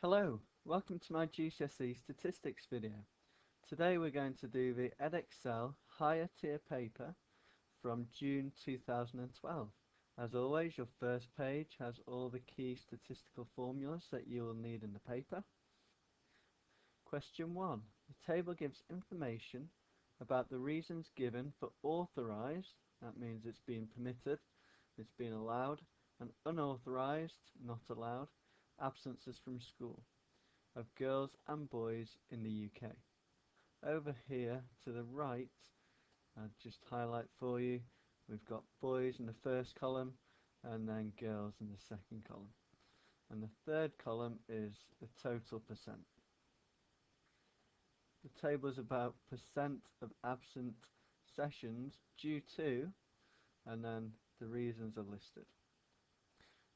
Hello, welcome to my GCSE Statistics video. Today we're going to do the Edexcel higher tier paper from June 2012. As always, your first page has all the key statistical formulas that you will need in the paper. Question 1. The table gives information about the reasons given for authorised, that means it's been permitted, it's been allowed, and unauthorised, not allowed, absences from school of girls and boys in the UK. Over here to the right, I'll just highlight for you, we've got boys in the first column and then girls in the second column. And the third column is the total percent. The table is about percent of absent sessions due to, and then the reasons are listed.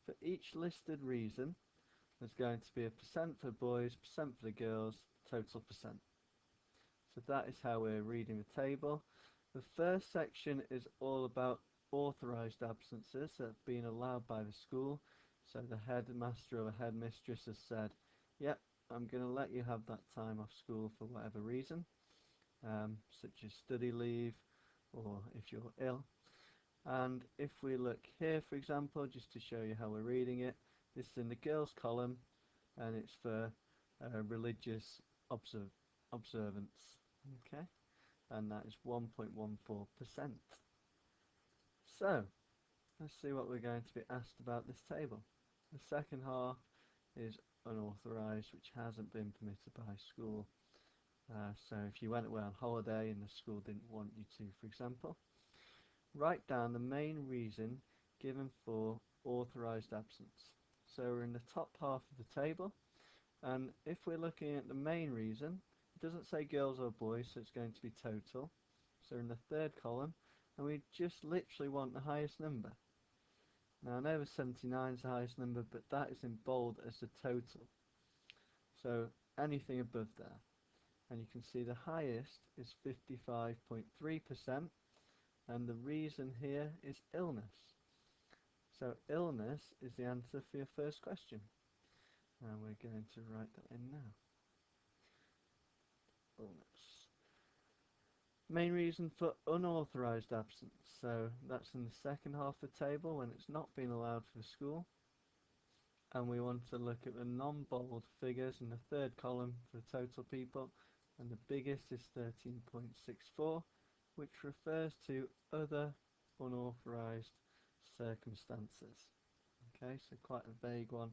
For each listed reason, there's going to be a percent for boys, percent for the girls, total percent. So that is how we're reading the table. The first section is all about authorised absences that have been allowed by the school. So the headmaster or headmistress has said, yep, I'm going to let you have that time off school for whatever reason, such as study leave or if you're ill. And if we look here, for example, just to show you how we're reading it, this is in the girls column and it's for religious observance. Okay, and that is 1.14%. So, let's see what we're going to be asked about this table. The second half is unauthorised, which hasn't been permitted by school. So if you went away on holiday and the school didn't want you to, for example, write down the main reason given for authorised absence. So we're in the top half of the table, and if we're looking at the main reason, it doesn't say girls or boys, so it's going to be total. So in the third column, and we just literally want the highest number. Now I know the 79 is the highest number, but that is in bold as the total. So anything above there. And you can see the highest is 55.3%, and the reason here is illness. So illness is the answer for your first question. And we're going to write that in now. Illness. Main reason for unauthorised absence. So that's in the second half of the table when it's not been allowed for school. And we want to look at the non-bold figures in the third column for the total people. And the biggest is 13.64, which refers to other unauthorised circumstances. Okay, so quite a vague one,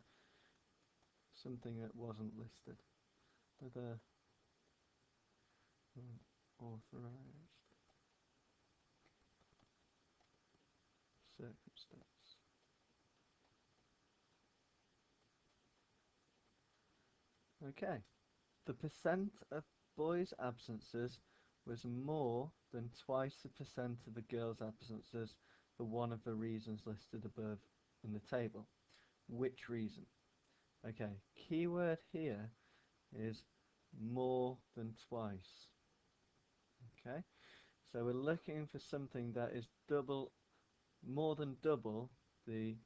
something that wasn't listed. Other unauthorised circumstance. Okay, the percent of boys' absences was more than twice the percent of the girls' absences for one of the reasons listed above in the table. Which reason? Okay, keyword here is more than twice. Okay, so we're looking for something that is double, more than double the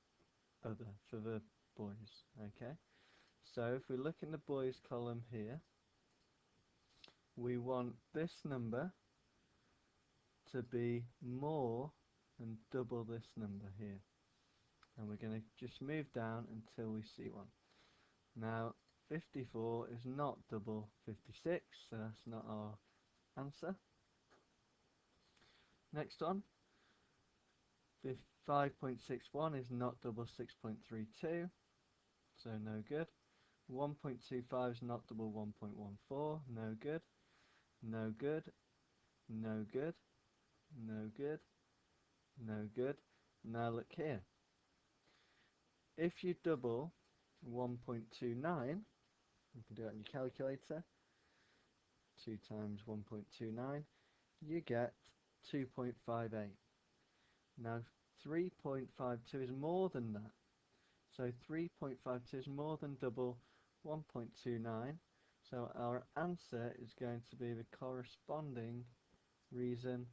other for the boys. Okay, so if we look in the boys column here, we want this number to be more than double this number here, and we're going to just move down until we see one. Now 54 is not double 56, so that's not our answer. Next one, 5.61 is not double 6.32, so no good. 1.25 is not double 1.14, no good, no good, no good, no good, no good. Now look here. If you double 1.29, you can do it on your calculator, 2 times 1.29, you get 2.58. Now 3.52 is more than that. So 3.52 is more than double 1.29. So our answer is going to be the corresponding reason,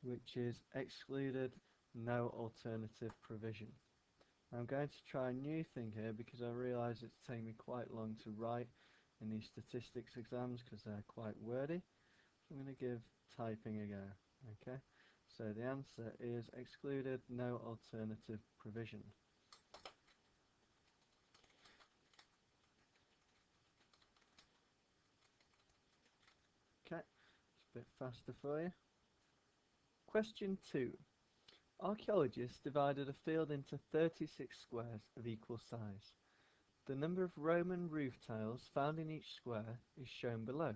which is excluded, no alternative provision. I'm going to try a new thing here because I realise it's taking me quite long to write in these statistics exams because they're quite wordy. So I'm going to give typing a go. Okay, so the answer is excluded, no alternative provision. Okay, it's a bit faster for you. Question 2. Archaeologists divided a field into 36 squares of equal size. The number of Roman roof tiles found in each square is shown below.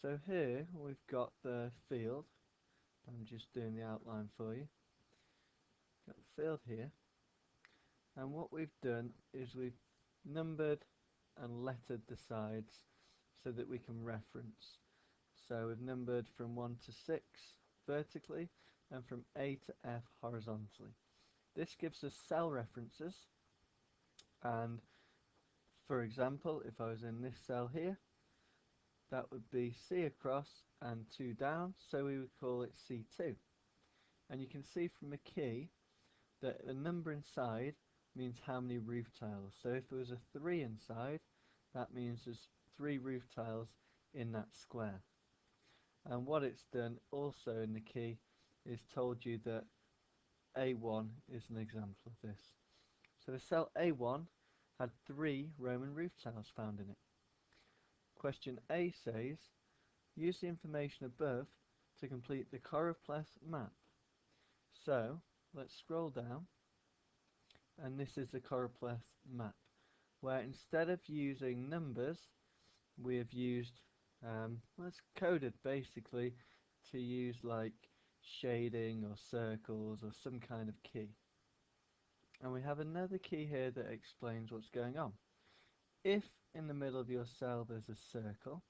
So here we've got the field. I'm just doing the outline for you. Got the field here. And what we've done is we've numbered and lettered the sides so that we can reference. So we've numbered from 1 to 6 vertically and from A to F horizontally. This gives us cell references, and for example, if I was in this cell here, that would be C across and 2 down, so we would call it C2. And you can see from the key that the number inside means how many roof tiles. So if there was a 3 inside, that means there's 3 roof tiles in that square. And what it's done also in the key is told you that A1 is an example of this. So the cell A1 had 3 Roman roof tiles found in it. Question A says, use the information above to complete the choropleth map. So let's scroll down, and this is the choropleth map, where instead of using numbers, we have used, it's coded basically to use like shading or circles or some kind of key. And we have another key here that explains what's going on. If in the middle of your cell there's a circle,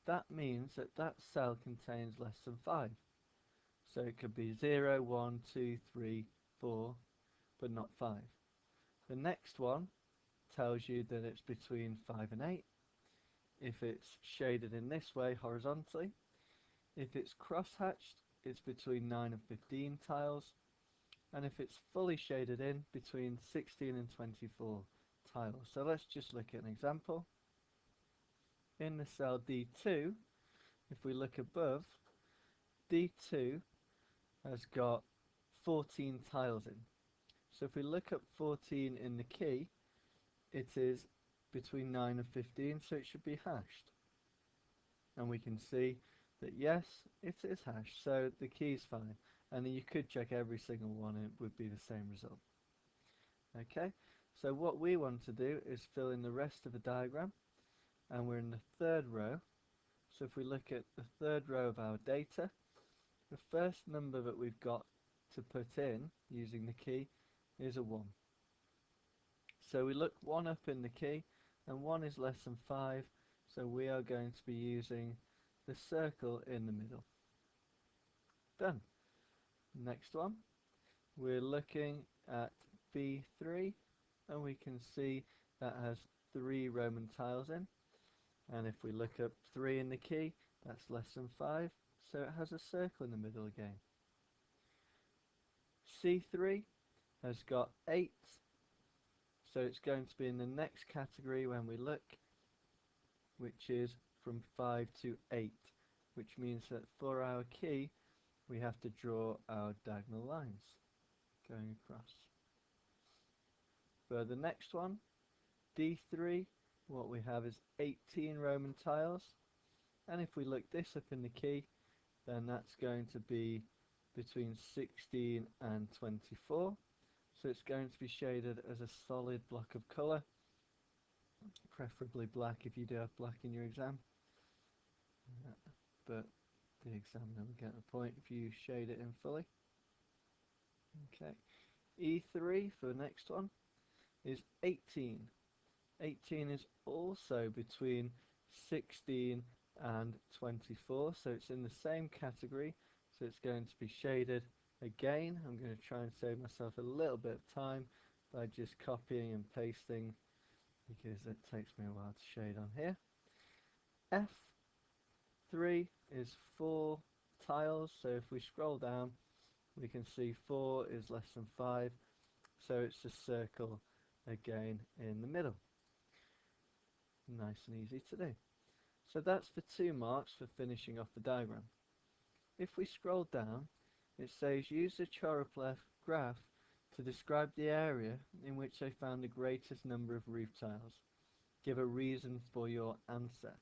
that means that that cell contains less than 5. So it could be 0, 1, 2, 3, 4, but not 5. The next one tells you that it's between 5 and 8. If it's shaded in this way horizontally, if it's cross-hatched, it's between 9 and 15 tiles, and if it's fully shaded in, between 16 and 24 tiles. So let's just look at an example. In the cell D2, if we look above, D2 has got 14 tiles in. So if we look up 14 in the key, it is between 9 and 15, so it should be hashed. And we can see that yes, it is hashed, so the key is fine. And then you could check every single one and it would be the same result. Okay, so what we want to do is fill in the rest of the diagram, and we're in the 3rd row. So if we look at the 3rd row of our data, the first number that we've got to put in using the key is a 1. So we look 1 up in the key, and 1 is less than 5, so we are going to be using the circle in the middle. Done. Next one, we're looking at B3, and we can see that has 3 Roman tiles in, and if we look up 3 in the key, that's less than 5, so it has a circle in the middle again. C3 has got 8, so it's going to be in the next category when we look, which is from 5 to 8, which means that for our key we have to draw our diagonal lines going across. For the next one, D3, what we have is 18 Roman tiles, and if we look this up in the key, then that's going to be between 16 and 24, so it's going to be shaded as a solid block of colour, preferably black if you do have black in your exam, but the examiner will get the point if you shade it in fully. Okay, E3 for the next one is 18. 18 is also between 16 and 24, so it's in the same category, so it's going to be shaded again. I'm going to try and save myself a little bit of time by just copying and pasting, because it takes me a while to shade on here. F3 is 4 tiles, so if we scroll down we can see 4 is less than 5, so it's a circle again in the middle. Nice and easy to do. So that's the 2 marks for finishing off the diagram. If we scroll down, it says use the choropleth graph to describe the area in which they found the greatest number of roof tiles. Give a reason for your answer.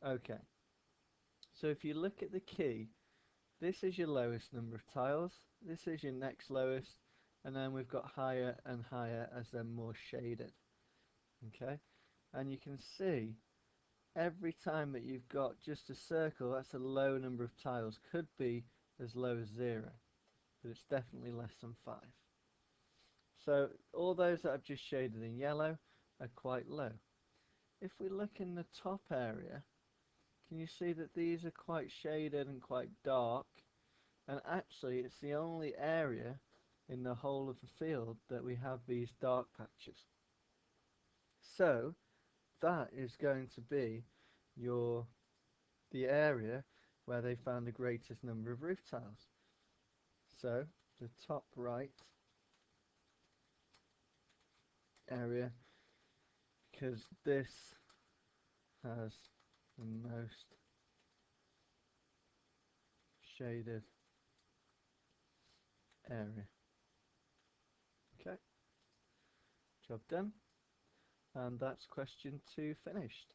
Okay, so if you look at the key, this is your lowest number of tiles, this is your next lowest, and then we've got higher and higher as they're more shaded. Okay, and you can see every time that you've got just a circle, that's a low number of tiles. Could be as low as 0, but it's definitely less than 5. So all those that I've just shaded in yellow are quite low. If we look in the top area, can you see that these are quite shaded and quite dark? And actually it's the only area in the whole of the field that we have these dark patches. So that is going to be the area where they found the greatest number of roof tiles. So the top right area, because this has the most shaded area. Okay, job done, and that's question 2 finished.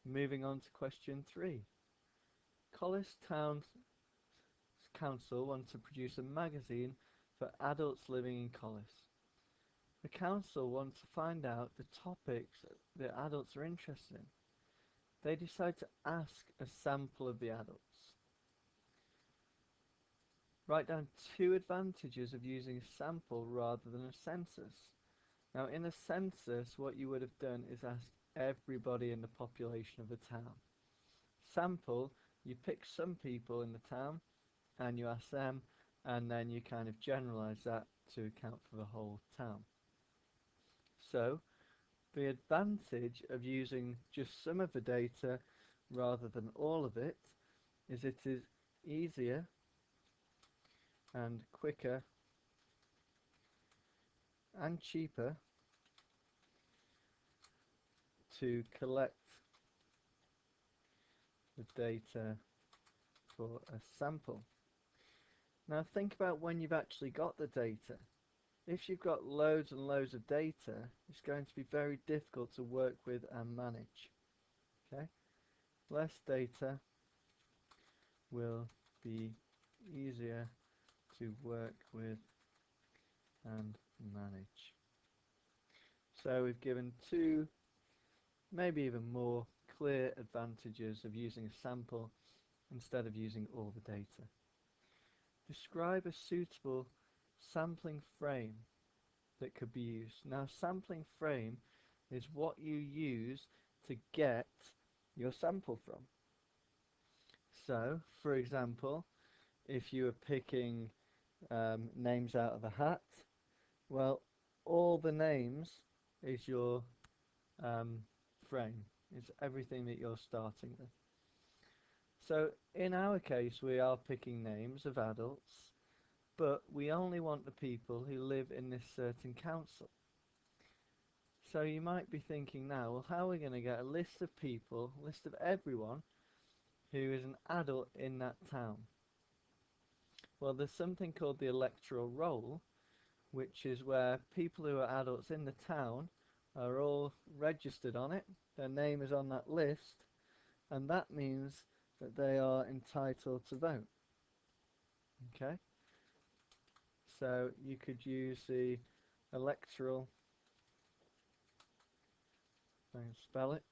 Moving on to question 3. Collis Town Council want to produce a magazine for adults living in Collis. The council want to find out the topics that adults are interested in. They decide to ask a sample of the adults. Write down 2 advantages of using a sample rather than a census. Now in a census, what you would have done is asked everybody in the population of the town. Sample, you pick some people in the town and you ask them, and then you kind of generalize that to account for the whole town. So the advantage of using just some of the data rather than all of it is easier and quicker and cheaper to collect the data for a sample. Now think about when you've actually got the data. If you've got loads and loads of data, it's going to be very difficult to work with and manage. Okay? Less data will be easier to work with and manage. So we've given 2, maybe even more, clear advantages of using a sample instead of using all the data. Describe a suitable sampling frame that could be used. Now, sampling frame is what you use to get your sample from. So, for example, if you were picking names out of a hat, well, all the names is your frame. It's everything that you're starting with. So in our case, we are picking names of adults, but we only want the people who live in this certain council. So you might be thinking now, well, how are we going to get a list of people, a list of everyone who is an adult in that town? Well, there's something called the electoral roll, which is where people who are adults in the town are all registered on it. Their name is on that list, and that means that they are entitled to vote. Okay? So you could use the electoral, I can spell it,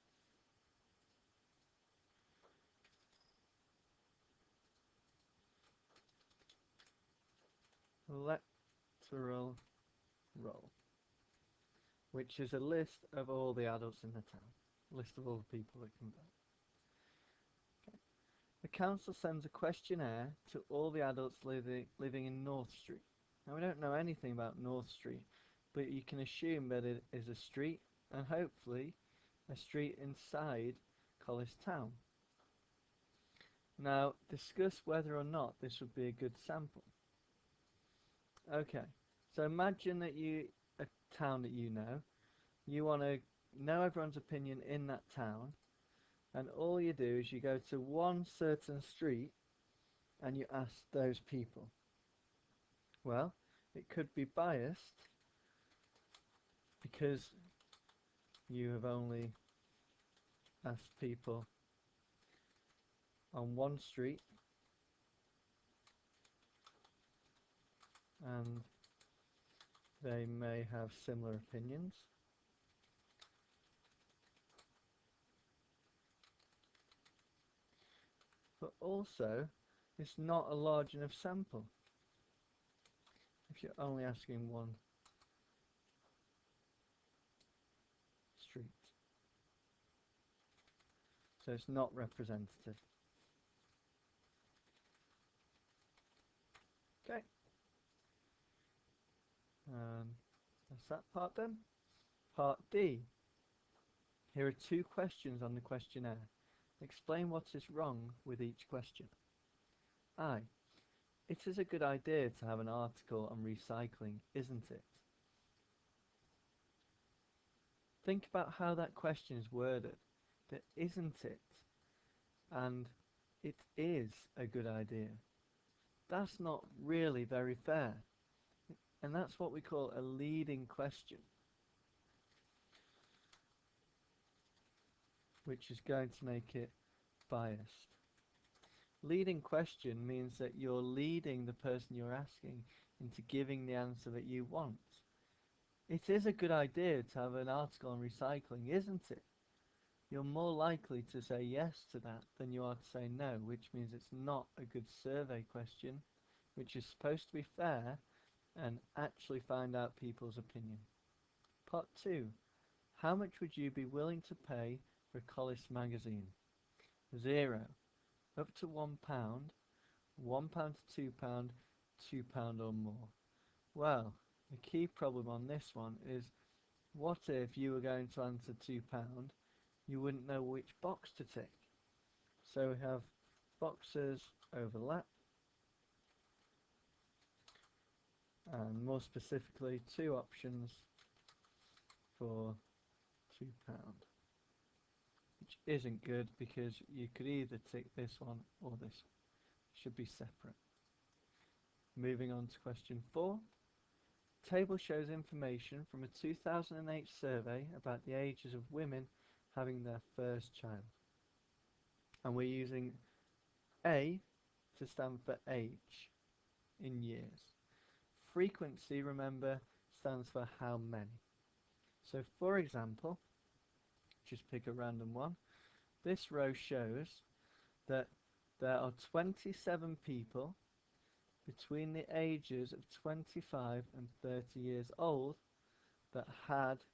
electoral roll, which is a list of all the adults in the town, a list of all the people that can vote. Okay. The council sends a questionnaire to all the adults living in North Street. Now we don't know anything about North Street, but you can assume that it is a street, and hopefully a street inside Collis Town. Now discuss whether or not this would be a good sample. Okay, So imagine that a town that you want to know everyone's opinion in that town, and all you do is you go to one certain street and you ask those people. Well, it could be biased because you have only asked people on one street and they may have similar opinions. But also, it's not a large enough sample if you're only asking one street. So it's not representative. Okay. That's that part done. Part D. Here are two questions on the questionnaire. Explain what is wrong with each question. I. It is a good idea to have an article on recycling, isn't it? Think about how that question is worded. That isn't it? And it is a good idea. That's not really very fair. And that's what we call a leading question, which is going to make it biased. Leading question means that you're leading the person you're asking into giving the answer that you want. It is a good idea to have an article on recycling, isn't it? You're more likely to say yes to that than you are to say no, which means it's not a good survey question, which is supposed to be fair and actually find out people's opinion. Part 2. How much would you be willing to pay for a Collis magazine? 0. Up to £1, £1 to £2, £2 or more. Well, the key problem on this one is, what if you were going to answer £2, you wouldn't know which box to tick? So we have boxes overlap, and more specifically, two options for £2, which isn't good because you could either tick this one or this one. It should be separate. Moving on to question 4. Table shows information from a 2008 survey about the ages of women having their first child. And we're using A to stand for age in years. Frequency, remember, stands for how many. So for example, just pick a random one. This row shows that there are 27 people between the ages of 25 and 30 years old that had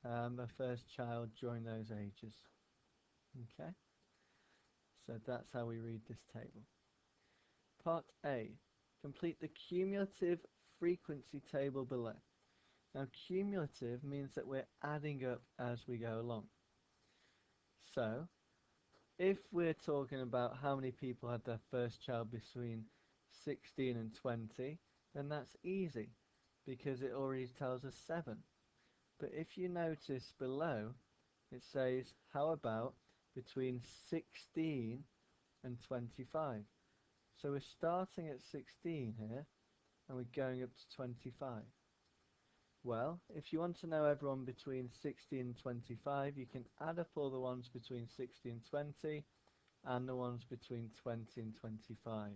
their first child during those ages. Okay, so that's how we read this table. Part A. Complete the cumulative frequency table below. Now cumulative means that we're adding up as we go along. So if we're talking about how many people had their first child between 16 and 20, then that's easy because it already tells us 7. But if you notice below, it says, how about between 16 and 25? So we're starting at 16 here and we're going up to 25. Well, if you want to know everyone between 60 and 25, you can add up all the ones between 60 and 20 and the ones between 20 and 25.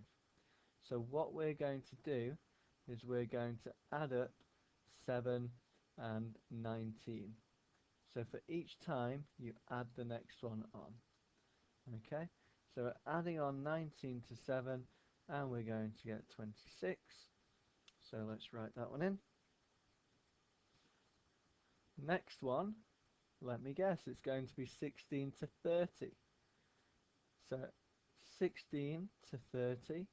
So what we're going to do is we're going to add up 7 and 19. So for each time you add the next one on. Okay, so we're adding on 19 to 7 and we're going to get 26. So let's write that one in. Next one, let me guess, it's going to be 16 to 30. So 16 to 30,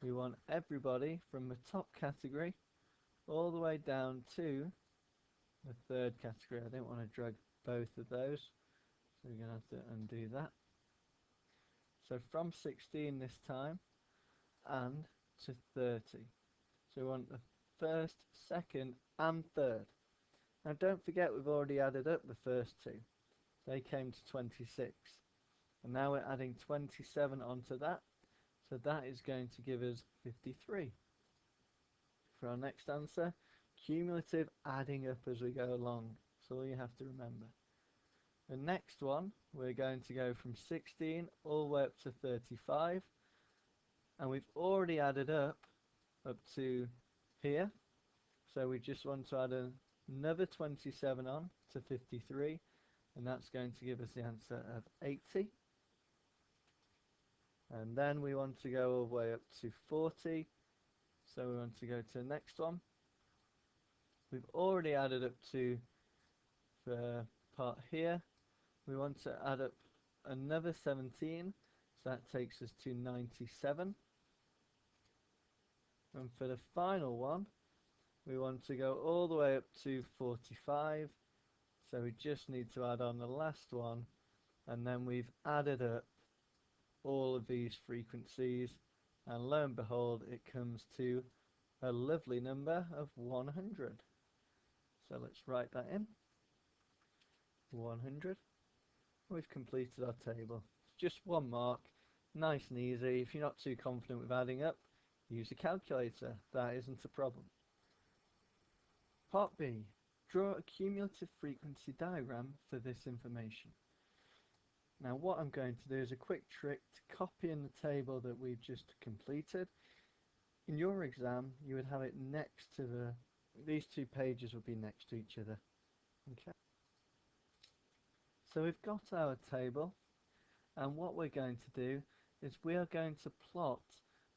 we want everybody from the top category all the way down to the third category. I didn't want to drag both of those, so we're going to have to undo that. So from 16 this time and to 30. So we want the first, second and third. Now don't forget we've already added up the first two. They came to 26. And now we're adding 27 onto that. So that is going to give us 53. For our next answer, cumulative adding up as we go along. That's all you have to remember. The next one, we're going to go from 16 all the way up to 35. And we've already added up to here. So we just want to add another 27 on to 53. And that's going to give us the answer of 80. And then we want to go all the way up to 40. So we want to go to the next one. We've already added up to the part here. We want to add up another 17. So that takes us to 97. And for the final one, we want to go all the way up to 45. So we just need to add on the last one. And then we've added up all of these frequencies. And lo and behold, it comes to a lovely number of 100. So let's write that in. 100. We've completed our table. It's just one mark, nice and easy. If you're not too confident with adding up, use a calculator. That isn't a problem. Part B. Draw a cumulative frequency diagram for this information. Now what I'm going to do is a quick trick to copy in the table that we've just completed. In your exam, you would have it next to these two pages would be next to each other. Okay. So we've got our table, and what we're going to do is we are going to plot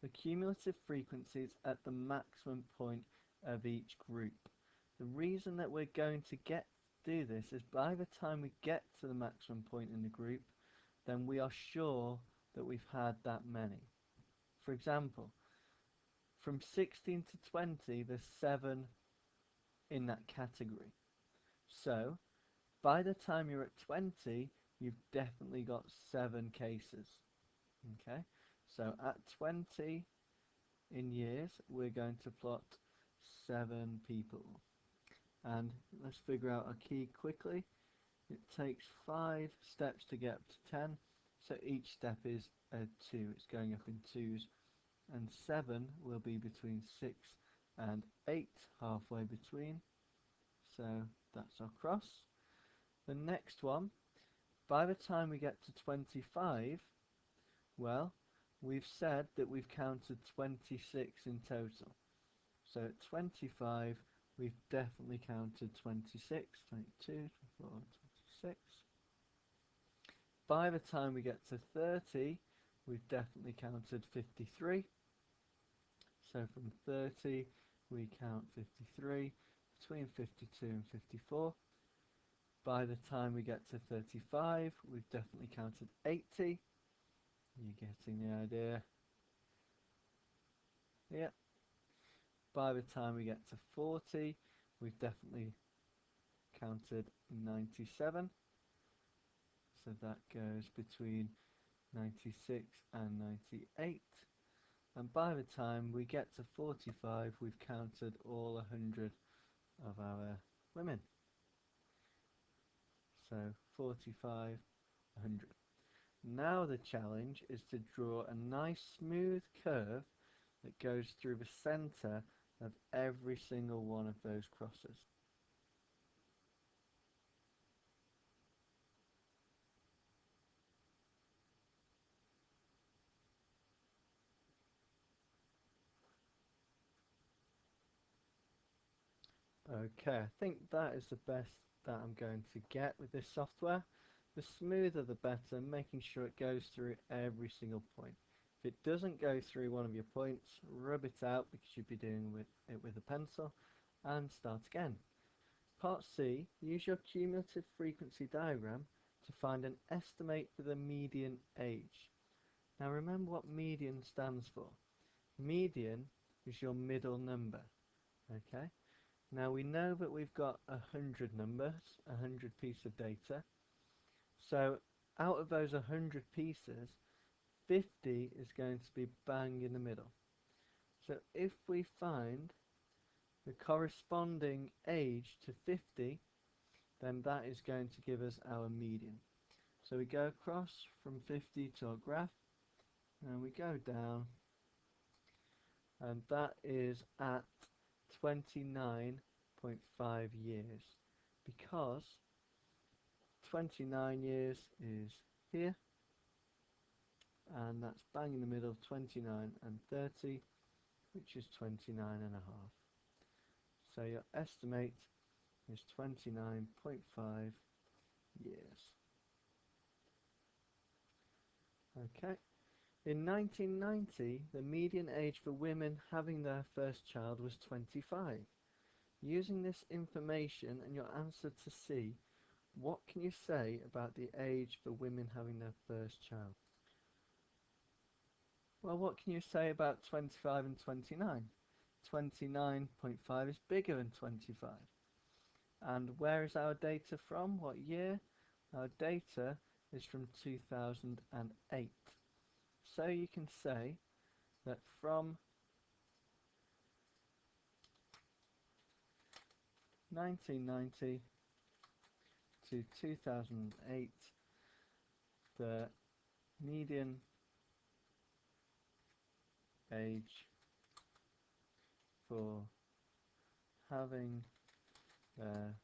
the cumulative frequencies at the maximum point of each group. The reason that we're going to do this is by the time we get to the maximum point in the group, then we are sure that we've had that many. For example, from 16 to 20, there's 7 in that category. So, by the time you're at 20, you've definitely got 7 cases. Okay, so at 20 in years, we're going to plot 7 people. And let's figure out a key quickly. It takes 5 steps to get up to 10, so each step is a 2. It's going up in 2s, and 7 will be between 6 and 8, halfway between. So that's our cross. The next one, by the time we get to 25, well, we've said that we've counted 26 in total. So at 25, we've definitely counted 26, 22, 24, 26. By the time we get to 30, we've definitely counted 53. So from 30, we count 53, between 52 and 54. By the time we get to 35, we've definitely counted 80. You're getting the idea. Yeah. By the time we get to 40, we've definitely counted 97. So that goes between 96 and 98. And by the time we get to 45, we've counted all 100 of our women. So 45, 100. Now the challenge is to draw a nice smooth curve that goes through the center of every single one of those crosses. Okay, I think that is the best that I'm going to get with this software. The smoother the better, making sure it goes through every single point. If it doesn't go through one of your points, rub it out because you'd be doing it with a pencil, and start again. Part C, use your cumulative frequency diagram to find an estimate for the median age. Now remember what median stands for. Median is your middle number. Okay. Now we know that we've got 100 numbers, 100 pieces of data. So out of those 100 pieces, 50 is going to be bang in the middle. So if we find the corresponding age to 50, then that is going to give us our median. So we go across from 50 to our graph, and we go down, and that is at 29.5 years, because 29 years is here, and that's bang in the middle of 29 and 30, which is 29 and a half. So your estimate is 29.5 years. Okay. In 1990, the median age for women having their first child was 25. Using this information and your answer to C, what can you say about the age for women having their first child? Well, what can you say about 25 and 29? 29.5 is bigger than 25. And where is our data from? What year? Our data is from 2008. So you can say that from 1990 to 2008, the median age for having their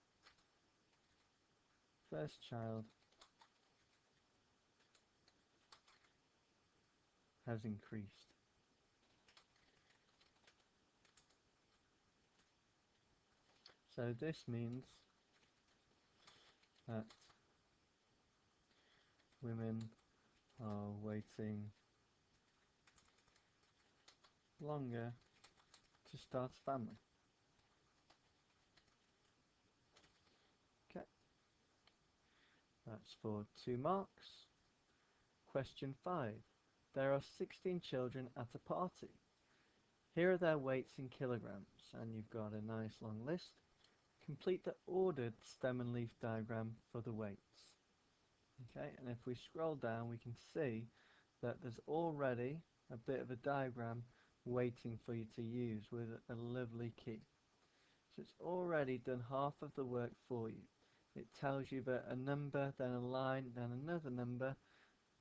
first child has increased. So this means that women are waiting longer to start a family. Okay, that's for 2 marks. Question 5. There are 16 children at a party. Here are their weights in kilograms, and you've got a nice long list. Complete the ordered stem and leaf diagram for the weights. Okay, and if we scroll down, we can see that there's already a bit of a diagram waiting for you to use with a lovely key. So it's already done half of the work for you. It tells you that a number, then a line, then another number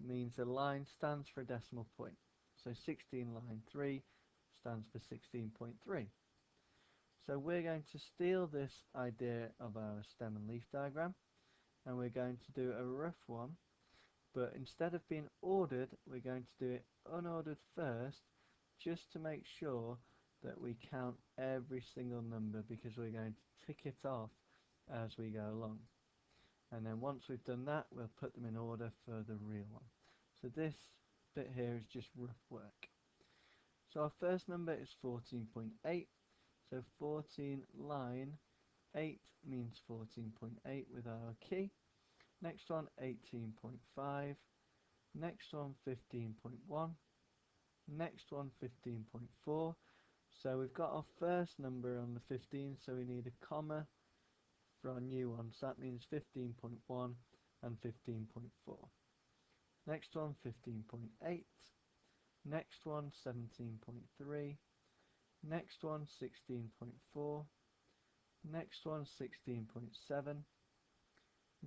means a line stands for a decimal point. So 16 line 3 stands for 16.3. So we're going to steal this idea of our stem and leaf diagram, and we're going to do a rough one, but instead of being ordered, we're going to do it unordered first, just to make sure that we count every single number, because we're going to tick it off as we go along. And then once we've done that, we'll put them in order for the real one. So this bit here is just rough work. So our first number is 14.8. So 14 line 8 means 14.8 with our key. Next one 18.5. Next one 15.1. Next one 15.4. So we've got our first number on the 15, so we need a comma for our new one. So that means 15.1 and 15.4. Next one 15.8. Next one 17.3. Next one 16.4. Next one 16.7.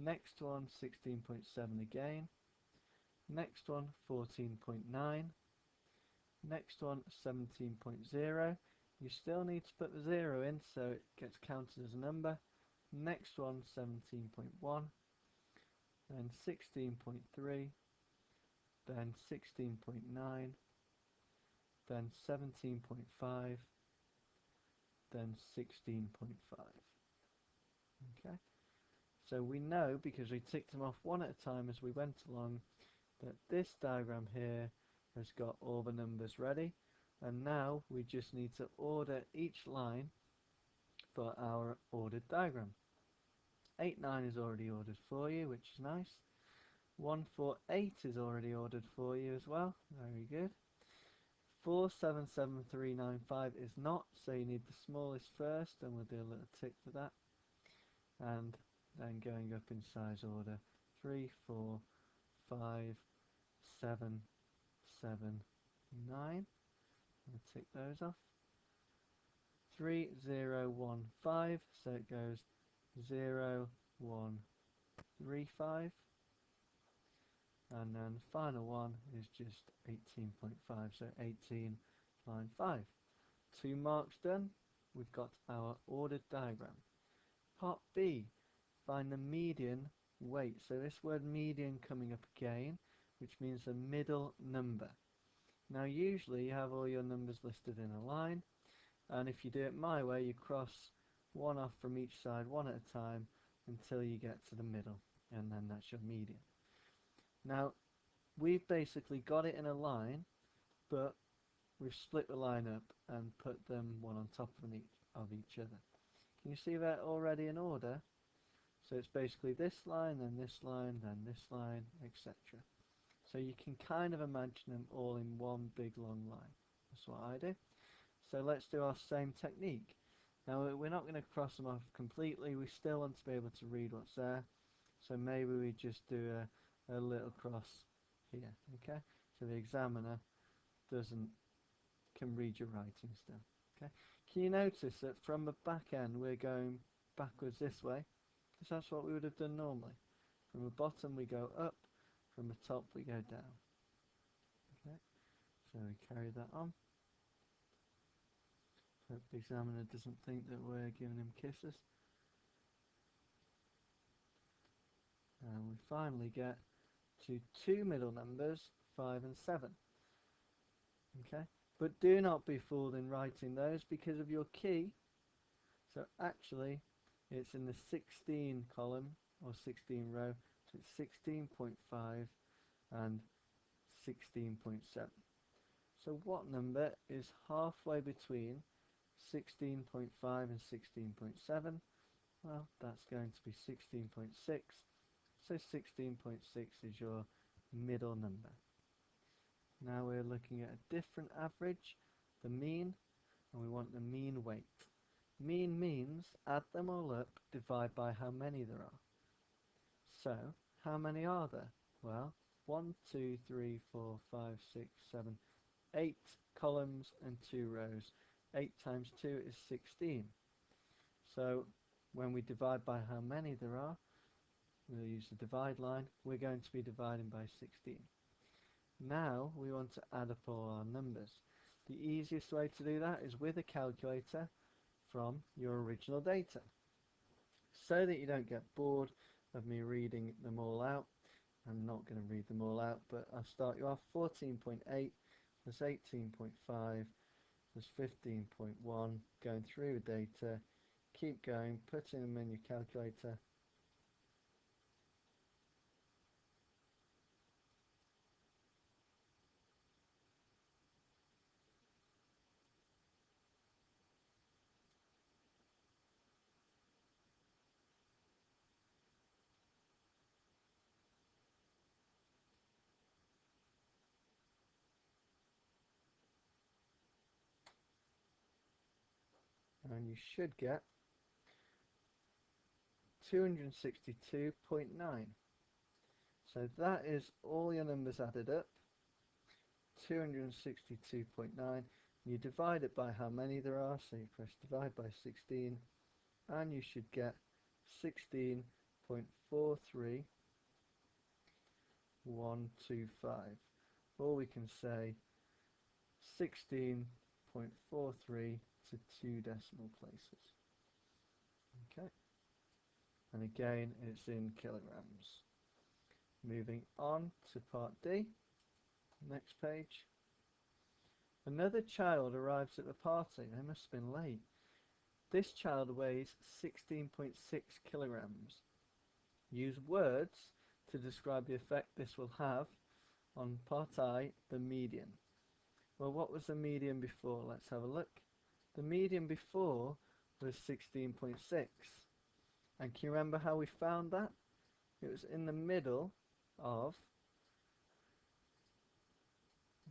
Next one 16.7 again. Next one 14.9. Next one 17.0. You still need to put the 0 in so it gets counted as a number. Next one 17.1. Then 16.3. Then 16.9. Then 17.5. Then 16.5. Okay, so we know, because we ticked them off one at a time as we went along, that this diagram here has got all the numbers ready, and now we just need to order each line for our ordered diagram. 8, 9 is already ordered for you, which is nice. 1, 4, 8 is already ordered for you as well, very good. 4, 7, 7, 3, 9, 5 is not, so you need the smallest first, and we'll do a little tick for that. And then going up in size order, 3, 4, 5, 7, 7, 9. I'll tick those off. 3015, so it goes 0135, and then the final one is just 18.5, so 18 line 5. 2 marks done. We've got our ordered diagram. Part B, find the median weight. So this word median coming up again, which means the middle number. Now usually you have all your numbers listed in a line, and if you do it my way, you cross one off from each side one at a time until you get to the middle, and then that's your median. Now we've basically got it in a line, but we've split the line up and put them one on top of each other. Can you see that already in order? So it's basically this line, then this line, then this line, etc. So you can kind of imagine them all in one big long line. That's what I do. So let's do our same technique. Now we're not going to cross them off completely, we still want to be able to read what's there. So maybe we just do a little cross here, okay? So the examiner can read your writing still. Okay. Can you notice that from the back end we're going backwards this way? Because that's what we would have done normally. From the bottom we go up, from the top we go down. Okay. So we carry that on. Hope the examiner doesn't think that we're giving him kisses. And we finally get to two middle numbers, 5 and 7. Okay. But do not be fooled in writing those because of your key. So actually it's in the 16 column or 16 row, so it's 16.5 and 16.7. So what number is halfway between 16.5 and 16.7? Well, that's going to be 16.6. So 16.6 is your middle number. Now we're looking at a different average, the mean, and we want the mean weight. Mean means add them all up, divide by how many there are. So, how many are there? Well, 1, 2, 3, 4, 5, 6, 7, 8 columns and 2 rows. 8 times 2 is 16. So, when we divide by how many there are, we'll use the divide line. We're going to be dividing by 16. Now we want to add up all our numbers. The easiest way to do that is with a calculator from your original data. So that you don't get bored of me reading them all out. I'm not going to read them all out, but I'll start you off. 14.8 plus 18.5 plus 15.1, going through the data, keep going, putting them in your calculator. And you should get 262.9. So that is all your numbers added up, 262.9. You divide it by how many there are, so you press divide by 16, and you should get 16.43125. Or we can say 16.43 to 2 decimal places. Okay, and again it's in kilograms. Moving on to part D, next page. Another child arrives at the party. They must have been late. This child weighs 16.6 kilograms. Use words to describe the effect this will have on part I, the median. Well, what was the median before? Let's have a look. The median before was 16.6. And can you remember how we found that? It was in the middle of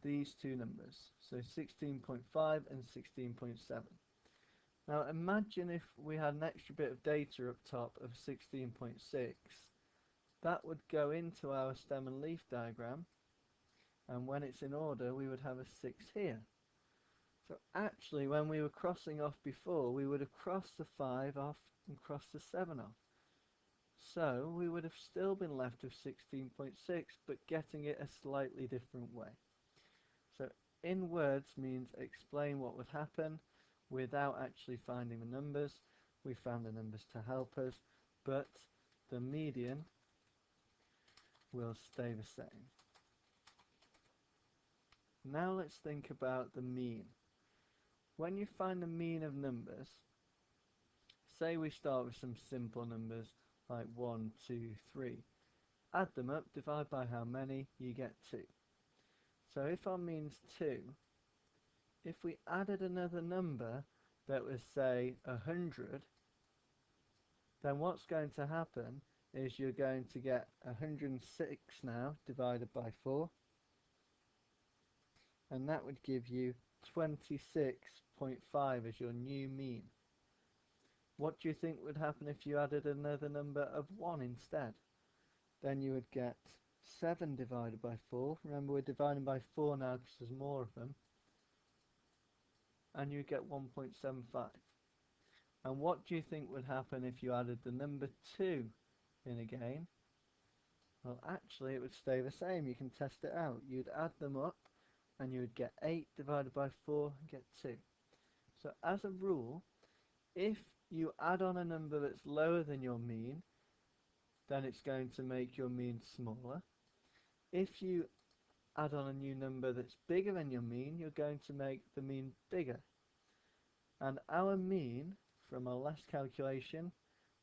these two numbers. So 16.5 and 16.7. Now imagine if we had an extra bit of data up top of 16.6. That would go into our stem and leaf diagram, and when it's in order we would have a 6 here. So actually, when we were crossing off before, we would have crossed the 5 off and crossed the 7 off. So we would have still been left with 16.6, but getting it a slightly different way. So in words means explain what would happen without actually finding the numbers. We found the numbers to help us, but the median will stay the same. Now let's think about the mean. When you find the mean of numbers, say we start with some simple numbers like 1, 2, 3. Add them up, divide by how many, you get 2. So if our mean's 2, if we added another number that was, say, 100, then what's going to happen is you're going to get 106 now divided by 4, and that would give you 26.5 as your new mean. What do you think would happen if you added another number of 1 instead? Then you would get 7 divided by 4. Remember, we're dividing by 4 now because there's more of them. And you get 1.75. And what do you think would happen if you added the number 2 in again? Well, actually it would stay the same. You can test it out. You'd add them up and you would get 8 divided by 4 and get 2. So as a rule, if you add on a number that's lower than your mean, then it's going to make your mean smaller. If you add on a new number that's bigger than your mean, you're going to make the mean bigger. And our mean from our last calculation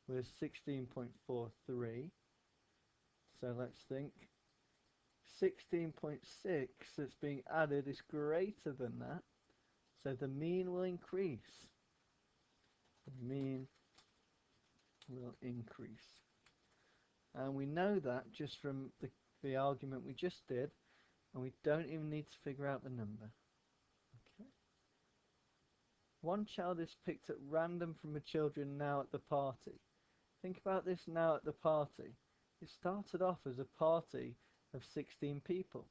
was 16.43. So let's think. 16.6 that's being added is greater than that. So the mean will increase. The mean will increase. And we know that just from the argument we just did, and we don't even need to figure out the number. Okay. One child is picked at random from the children now at the party. Think about this now at the party. It started off as a party of 16 people,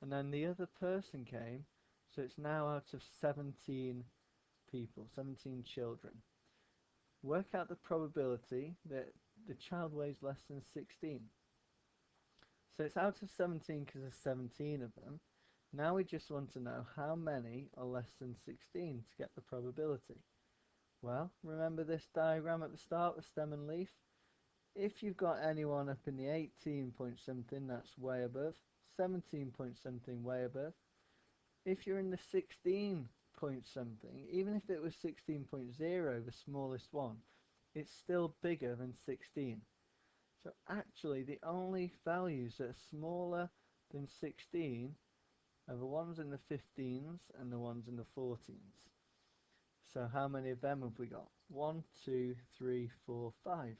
and then the other person came, so it's now out of 17 people, 17 children. Work out the probability that the child weighs less than 16. So it's out of 17 because there's 17 of them. Now we just want to know how many are less than 16 to get the probability. Well, remember this diagram at the start with stem and leaf? If you've got anyone up in the 18 point something, that's way above. 17 point something, way above. If you're in the 16 point something, even if it was 16.0, the smallest one, it's still bigger than 16. So actually the only values that are smaller than 16 are the ones in the 15s and the ones in the 14s. So how many of them have we got? 1, 2, 3, 4, 5.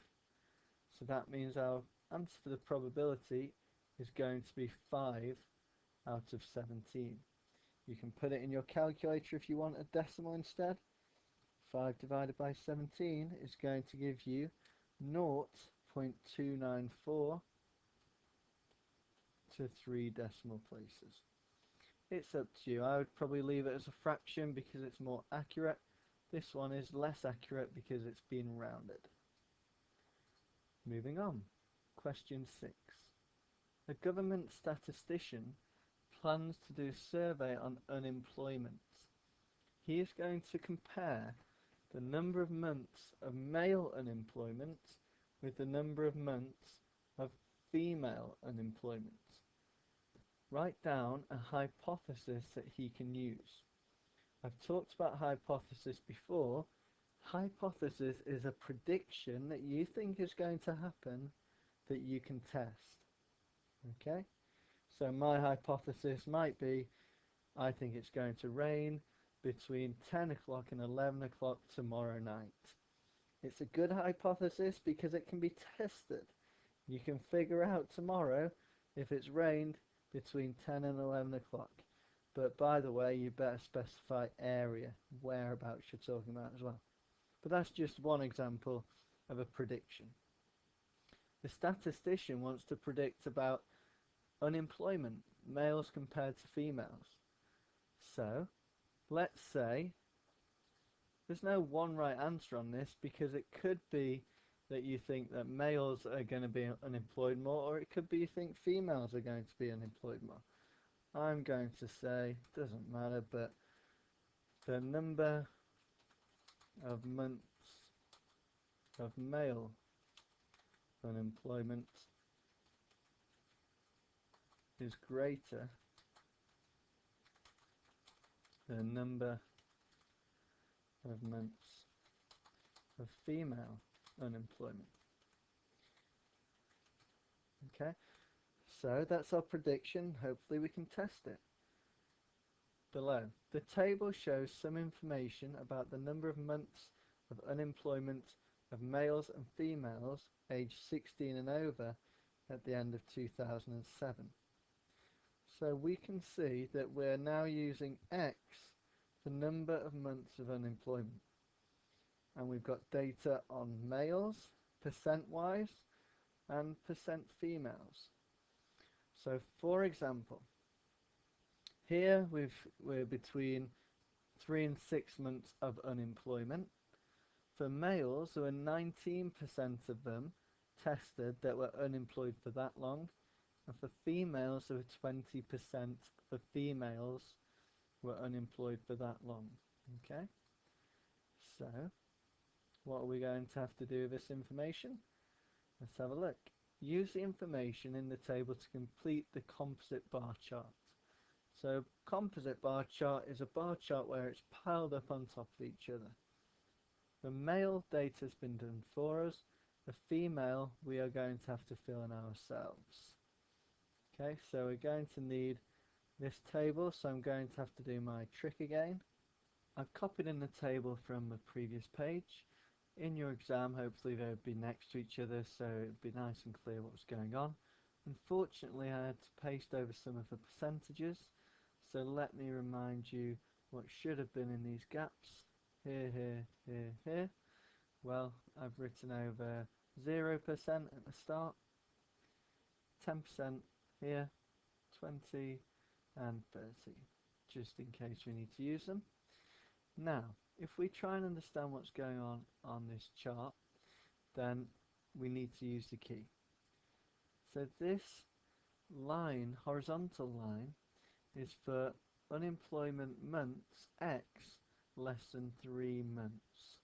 So that means our answer for the probability is going to be 5 out of 17. You can put it in your calculator if you want a decimal instead. 5 divided by 17 is going to give you 0.294 to 3 decimal places. It's up to you. I would probably leave it as a fraction because it's more accurate. This one is less accurate because it's been rounded. Moving on. Question 6. A government statistician plans to do a survey on unemployment. He is going to compare the number of months of male unemployment with the number of months of female unemployment. Write down a hypothesis that he can use. I've talked about hypothesis before. Hypothesis is a prediction that you think is going to happen that you can test. Okay? So my hypothesis might be, I think it's going to rain between 10 o'clock and 11 o'clock tomorrow night. It's a good hypothesis because it can be tested. You can figure out tomorrow if it's rained between 10 and 11 o'clock. But by the way, you better specify area, whereabouts you're talking about as well. But that's just one example of a prediction. The statistician wants to predict about unemployment, males compared to females. So let's say there's no one right answer on this, because it could be that you think that males are going to be unemployed more, or it could be you think females are going to be unemployed more. I'm going to say, doesn't matter, but the number of months of male unemployment is greater than the number of months of female unemployment. Okay, so that's our prediction. Hopefully we can test it. Below, the table shows some information about the number of months of unemployment of males and females aged 16 and over at the end of 2007. So we can see that we're now using X for number of months of unemployment. And we've got data on males, percent-wise, and percent females. So for example, here we're between 3 and 6 months of unemployment. For males, there were 19% of them tested that were unemployed for that long, and for females, there were 20% of females were unemployed for that long. Okay, so what are we going to have to do with this information? Let's have a look. Use the information in the table to complete the composite bar chart. So composite bar chart is a bar chart where it's piled up on top of each other. The male data has been done for us. The female we are going to have to fill in ourselves. Okay, so we're going to need this table, so I'm going to have to do my trick again. I've copied in the table from the previous page. In your exam, hopefully they would be next to each other, so it would be nice and clear what was going on. Unfortunately, I had to paste over some of the percentages, so let me remind you what should have been in these gaps. Here, here, here, here. Well, I've written over 0% at the start, 10% here, 20 and 30, just in case we need to use them. Now, if we try and understand what's going on this chart, then we need to use the key. So this line, horizontal line, is for unemployment months X less than 3 months.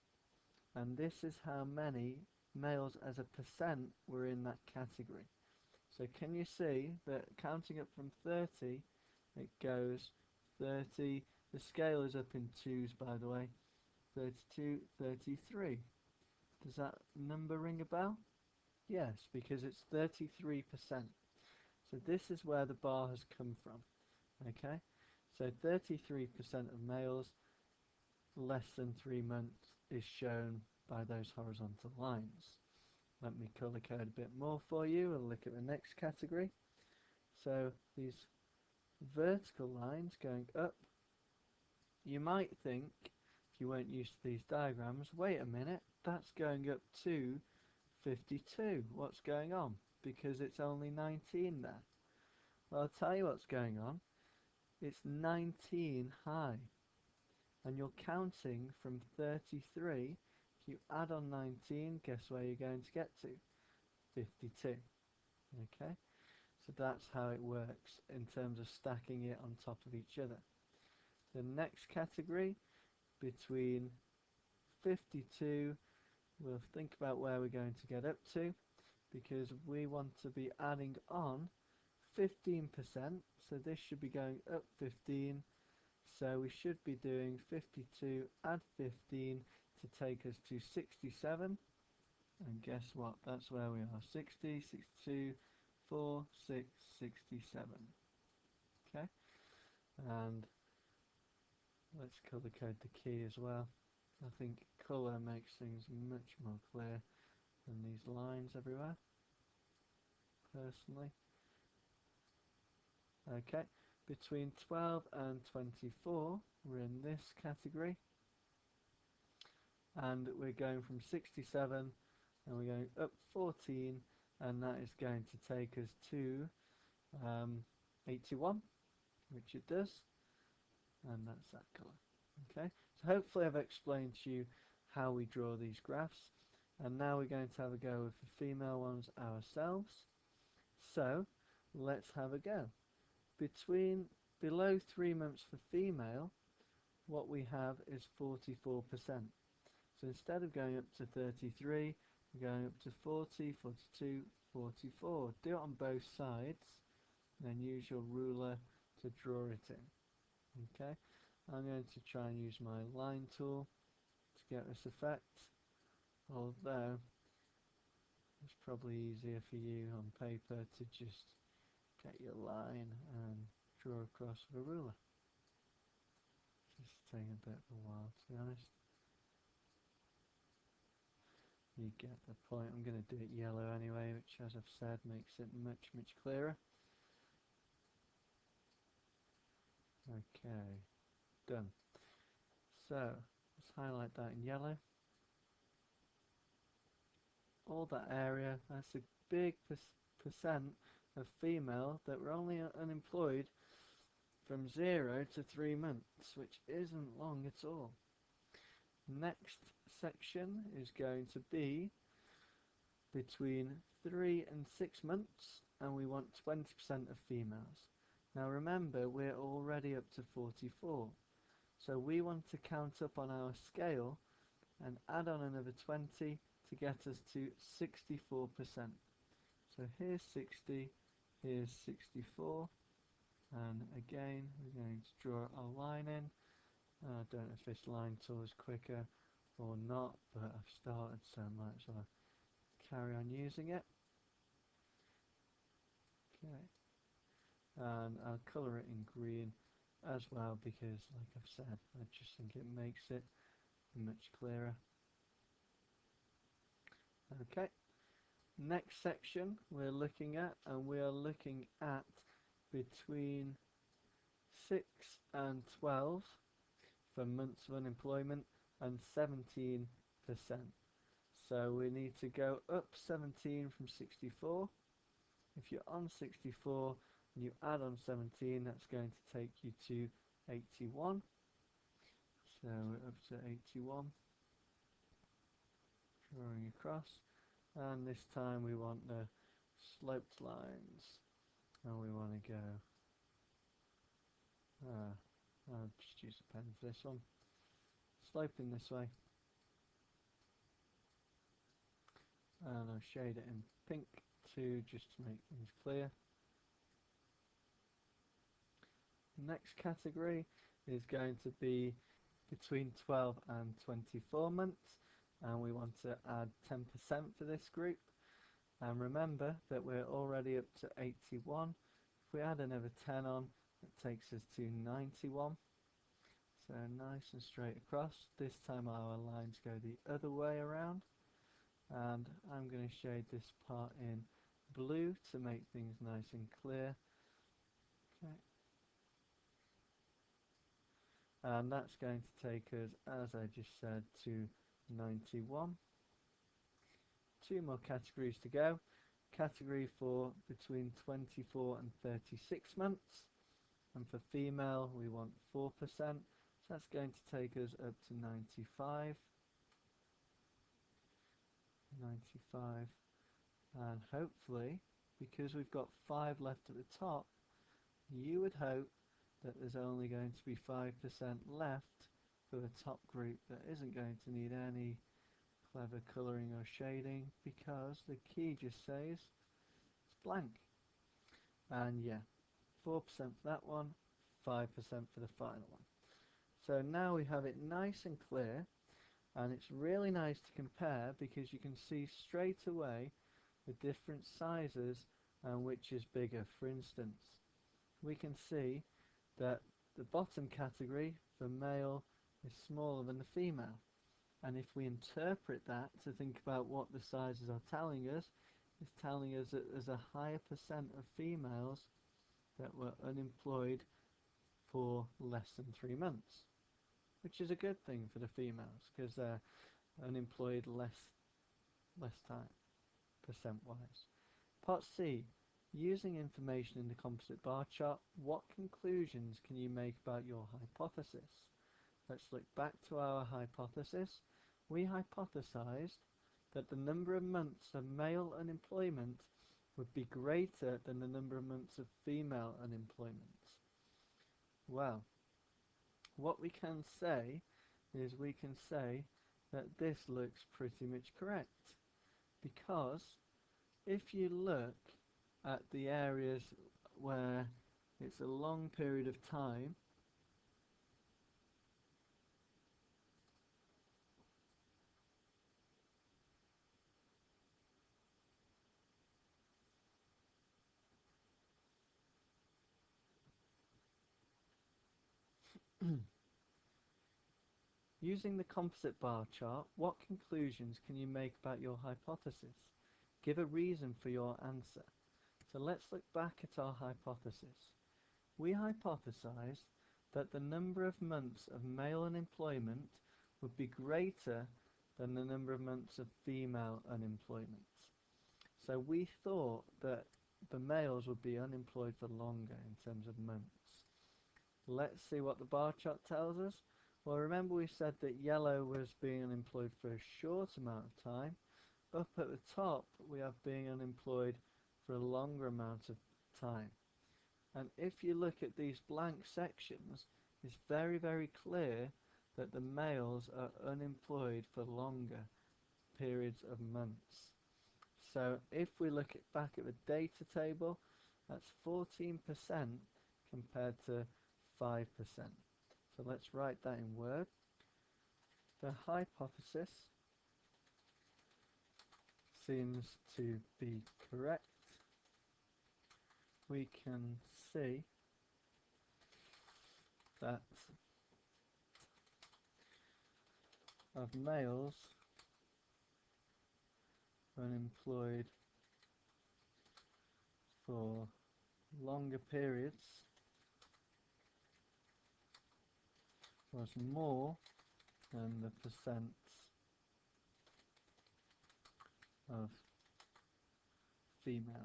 And this is how many males as a percent were in that category. So can you see that counting up from 30, it goes 30, the scale is up in 2's by the way, 32, 33. Does that number ring a bell? Yes, because it's 33%. So this is where the bar has come from. Okay, so 33% of males less than 3 months is shown by those horizontal lines. Let me colour code a bit more for you. We'll look at the next category. So these vertical lines going up, you might think, if you weren't used to these diagrams, wait a minute, that's going up to 52. What's going on? Because it's only 19 there. Well, I'll tell you what's going on. It's 19 high. And you're counting from 33. If you add on 19, guess where you're going to get to? 52. Okay? So that's how it works in terms of stacking it on top of each other. The next category, between 52, we'll think about where we're going to get up to, because we want to be adding on 15%, so this should be going up 15, so we should be doing 52 add 15 to take us to 67, and guess what, that's where we are, 60, 62, 4, 6, 67. Okay, and let's colour code the key as well. I think colour makes things much more clear than these lines everywhere, personally. Okay, between 12 and 24, we're in this category. And we're going from 67, and we're going up 14, and that is going to take us to 81, which it does. And that's that colour. Okay, so hopefully I've explained to you how we draw these graphs, and now we're going to have a go with the female ones ourselves. So let's have a go. Below 3 months for female, what we have is 44%. So instead of going up to 33, we're going up to 40, 42, 44. Do it on both sides, and then use your ruler to draw it in. Okay, I'm going to try and use my line tool to get this effect, although it's probably easier for you on paper to just get your line and draw across with a ruler. Just taking a bit of a while, to be honest. You get the point. I'm going to do it yellow anyway, which, as I've said, makes it much clearer. Okay, done. So let's highlight that in yellow. All that area, that's a big percent of female that were only unemployed from 0 to 3 months, which isn't long at all. Next section is going to be between 3 and 6 months, and we want 20% of females. Now remember, we're already up to 44, so we want to count up on our scale and add on another 20 to get us to 64%. So here's 60, here's 64, and again we're going to draw a line in. I don't know if this line tool is quicker or not, but I've started, so I might as well carry on using it. Okay, and I'll colour it in green as well because, like I've said, I just think it makes it much clearer. Okay, next section we're looking at, and we are looking at between 6 and 12 for months of unemployment and 17%. So we need to go up 17 from 64. If you're on 64 and you add on 17, that's going to take you to 81. So we're up to 81. Drawing across. And this time we want the sloped lines. And we want to go... I'll just use a pen for this one. Sloping this way. And I'll shade it in pink too, just to make things clear. Next category is going to be between 12 and 24 months, and we want to add 10% for this group. And remember that we're already up to 81. If we add another 10 on, it takes us to 91. So nice and straight across. This time our lines go the other way around, and I'm going to shade this part in blue to make things nice and clear. Okay. And that's going to take us, as I just said, to 91. 2 more categories to go. Category for between 24 and 36 months, and for female we want 4%, so that's going to take us up to 95. And hopefully, because we've got 5 left at the top, you would hope that there's only going to be 5% left for the top group that isn't going to need any clever colouring or shading, because the key just says it's blank. And yeah, 4% for that one, 5% for the final one. So now we have it nice and clear, and it's really nice to compare because you can see straight away the different sizes and which is bigger. For instance, we can see that the bottom category for male is smaller than the female, and if we interpret that to think about what the sizes are telling us, it's telling us that there's a higher percent of females that were unemployed for less than 3 months, which is a good thing for the females because they're unemployed less time percent wise. Part C, using information in the composite bar chart, what conclusions can you make about your hypothesis? Let's look back to our hypothesis. We hypothesized that the number of months of male unemployment would be greater than the number of months of female unemployment. Well, what we can say is we can say that this looks pretty much correct, because if you look at the areas where it's a long period of time, using the composite bar chart, what conclusions can you make about your hypothesis? Give a reason for your answer. So let's look back at our hypothesis. We hypothesized that the number of months of male unemployment would be greater than the number of months of female unemployment. So we thought that the males would be unemployed for longer in terms of months. Let's see what the bar chart tells us. Well, remember we said that yellow was being unemployed for a short amount of time. Up at the top we have being unemployed for a longer amount of time. And if you look at these blank sections, it's very, very clear that the males are unemployed for longer periods of months. So if we look back at the data table, that's 14% compared to 5%. So let's write that in Word. The hypothesis seems to be correct. We can see that of males unemployed for longer periods was more than the percent of females.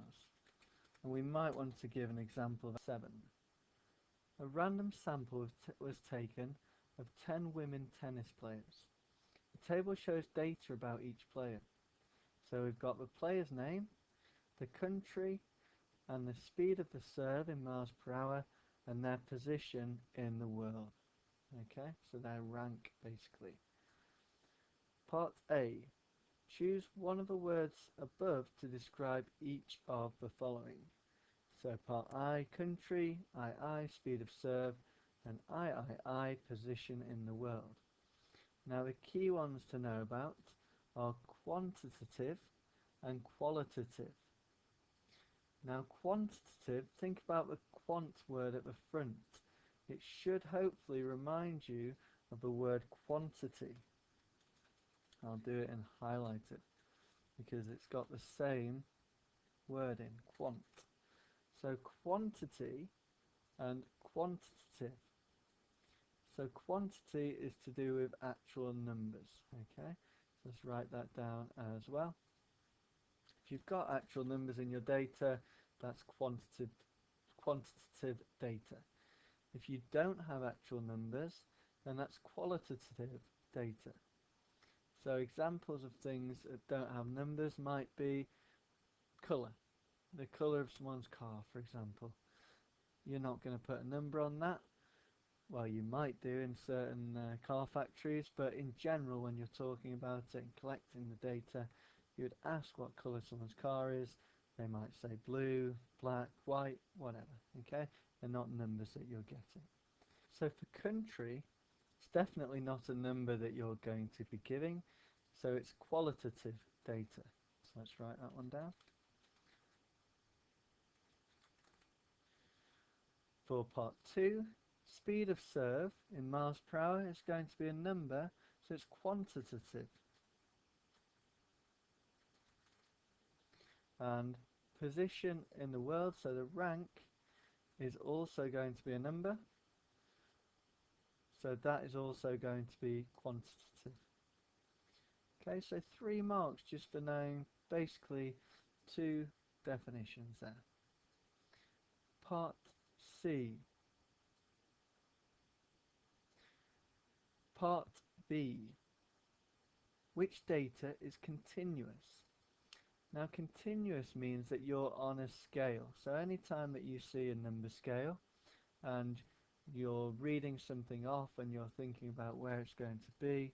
And we might want to give an example of 7. A random sample was taken of 10 women tennis players. The table shows data about each player. So we've got the player's name, the country, and the speed of the serve in miles per hour, and their position in the world. Okay, so their rank basically. Part A. Choose one of the words above to describe each of the following. So part I, country, II, speed of serve, and III, position in the world. Now the key ones to know about are quantitative and qualitative. Now quantitative, think about the quant word at the front. It should hopefully remind you of the word quantity. I'll do it and highlight it because it's got the same word in, quant. So quantity and quantitative. So quantity is to do with actual numbers. Okay, let's write that down as well. If you've got actual numbers in your data, that's quantitative data. If you don't have actual numbers, then that's qualitative data. So examples of things that don't have numbers might be colour. The colour of someone's car, for example. You're not going to put a number on that. Well, you might do in certain car factories, but in general, when you're talking about it and collecting the data, you would ask what colour someone's car is. They might say blue, black, white, whatever. Okay, they're not numbers that you're getting. So for country, it's definitely not a number that you're going to be giving, so it's qualitative data. So let's write that one down. For part 2, speed of serve in miles per hour is going to be a number, so it's quantitative. And position in the world, so the rank, is also going to be a number, so that is also going to be quantitative. Okay, so 3 marks just for knowing basically 2 definitions there. Part C. Part B. Which data is continuous? Now continuous means that you're on a scale. So anytime that you see a number scale and you're reading something off and you're thinking about where it's going to be,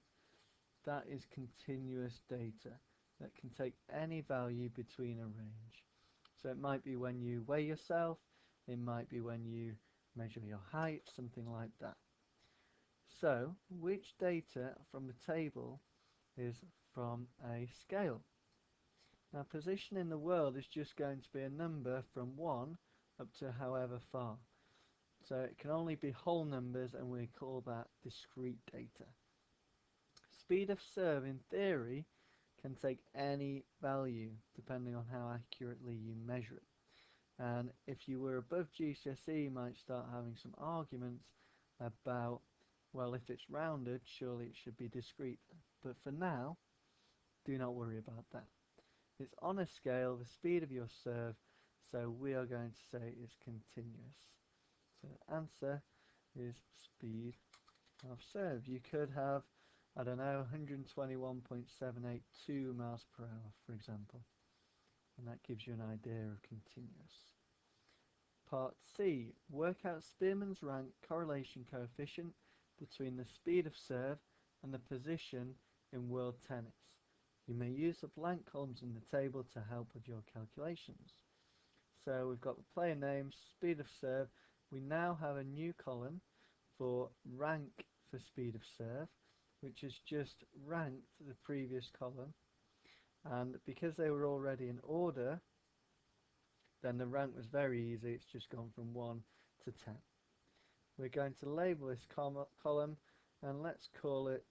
that is continuous data that can take any value between a range. So it might be when you weigh yourself, it might be when you measure your height, something like that. So which data from the table is from a scale? Now position in the world is just going to be a number from 1 up to however far. So it can only be whole numbers and we call that discrete data. Speed of serve in theory can take any value depending on how accurately you measure it. And if you were above GCSE, you might start having some arguments about, well, if it's rounded, surely it should be discrete. But for now, do not worry about that. It's on a scale, the speed of your serve, so we are going to say it's continuous. So the answer is speed of serve. You could have, I don't know, 121.782 miles per hour, for example. And that gives you an idea of continuous. Part C. Work out Spearman's rank correlation coefficient between the speed of serve and the position in world tennis. You may use the blank columns in the table to help with your calculations. So we've got the player names, speed of serve. We now have a new column for rank for speed of serve, which is just ranked the previous column. And because they were already in order, then the rank was very easy. It's just gone from 1 to 10. We're going to label this column and let's call it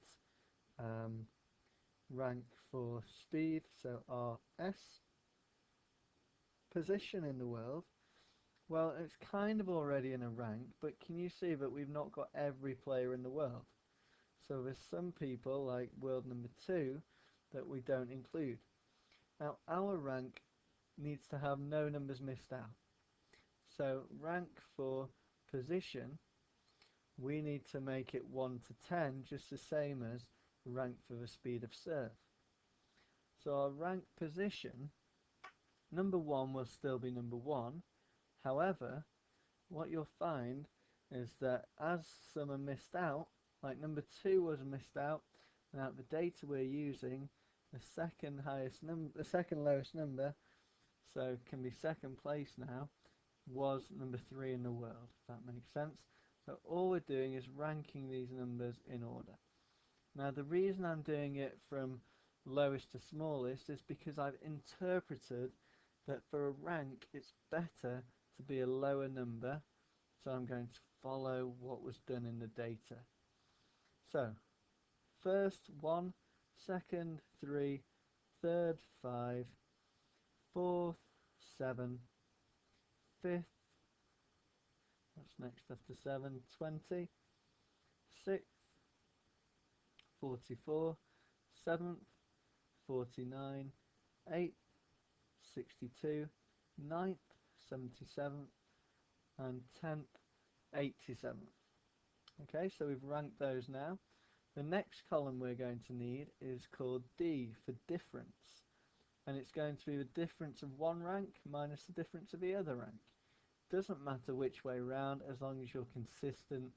rank for speed, so RS. Position in the world, well, it's kind of already in a rank, but can you see that we've not got every player in the world? So there's some people, like world number 2, that we don't include. Now our rank needs to have no numbers missed out. So rank for position, we need to make it 1 to 10, just the same as rank for the speed of serve. So our rank position, number 1 will still be number 1. However, what you'll find is that as some are missed out, like number 2 was missed out, and out the data we're using, the second lowest number, so can be second place now, was number 3 in the world, if that makes sense. So all we're doing is ranking these numbers in order. Now the reason I'm doing it from lowest to smallest is because I've interpreted that for a rank it's better to be a lower number, so I'm going to follow what was done in the data. So first 1, second 3, third 5, fourth 7, fifth, what's next after 7, 20, sixth 44, 7th 49, 8th 62, 9th 77, and 10th 87. Okay, so we've ranked those now. The next column we're going to need is called D for difference, and it's going to be the difference of one rank minus the difference of the other rank. Doesn't matter which way round, as long as you're consistent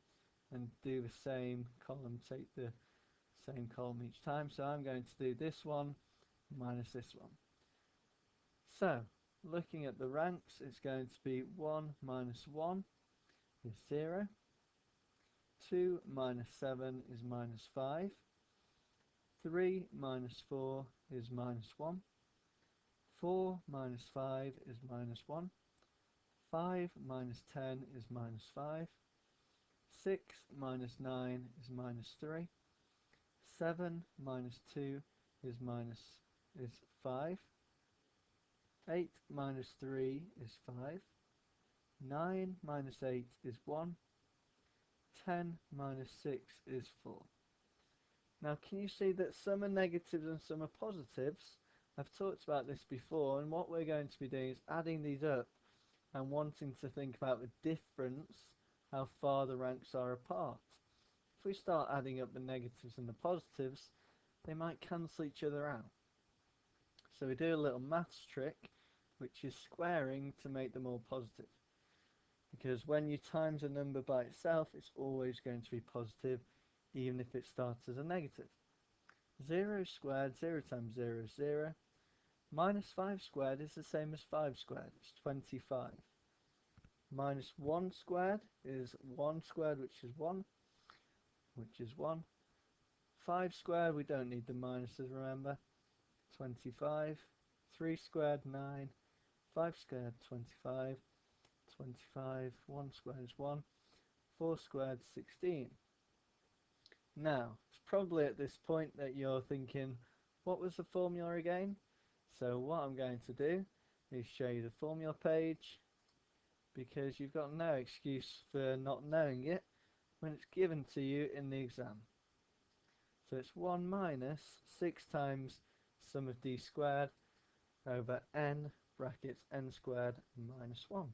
and do the same column, take the same column each time. So I'm going to do this one minus this one. So looking at the ranks, it's going to be 1 minus 1 is 0, 2 minus 7 is minus 5, 3 minus 4 is minus 1, 4 minus 5 is minus 1, 5 minus 10 is minus 5, 6 minus 9 is minus 3, 7 minus 2 is 5, 8 minus 3 is 5, 9 minus 8 is 1, 10 minus 6 is 4. Now can you see that some are negatives and some are positives? I've talked about this before, and what we're going to be doing is adding these up and wanting to think about the difference, how far the ranks are apart. if we start adding up the negatives and the positives, they might cancel each other out. So we do a little maths trick, which is squaring to make them all positive. Because when you times a number by itself, it's always going to be positive, even if it starts as a negative. 0 squared, 0 times 0 is 0. Minus 5 squared is the same as 5 squared, it's 25. Minus 1 squared is 1 squared, which is 1, which is 1. 5 squared, we don't need the minuses, remember, 25. 3 squared, 9. 5 squared, 25. 25. 1 squared is 1. 4 squared, 16. Now, it's probably at this point that you're thinking, what was the formula again? So what I'm going to do is show you the formula page, because you've got no excuse for not knowing it when it's given to you in the exam. So it's 1 minus 6 times sum of d squared over n brackets n squared minus 1.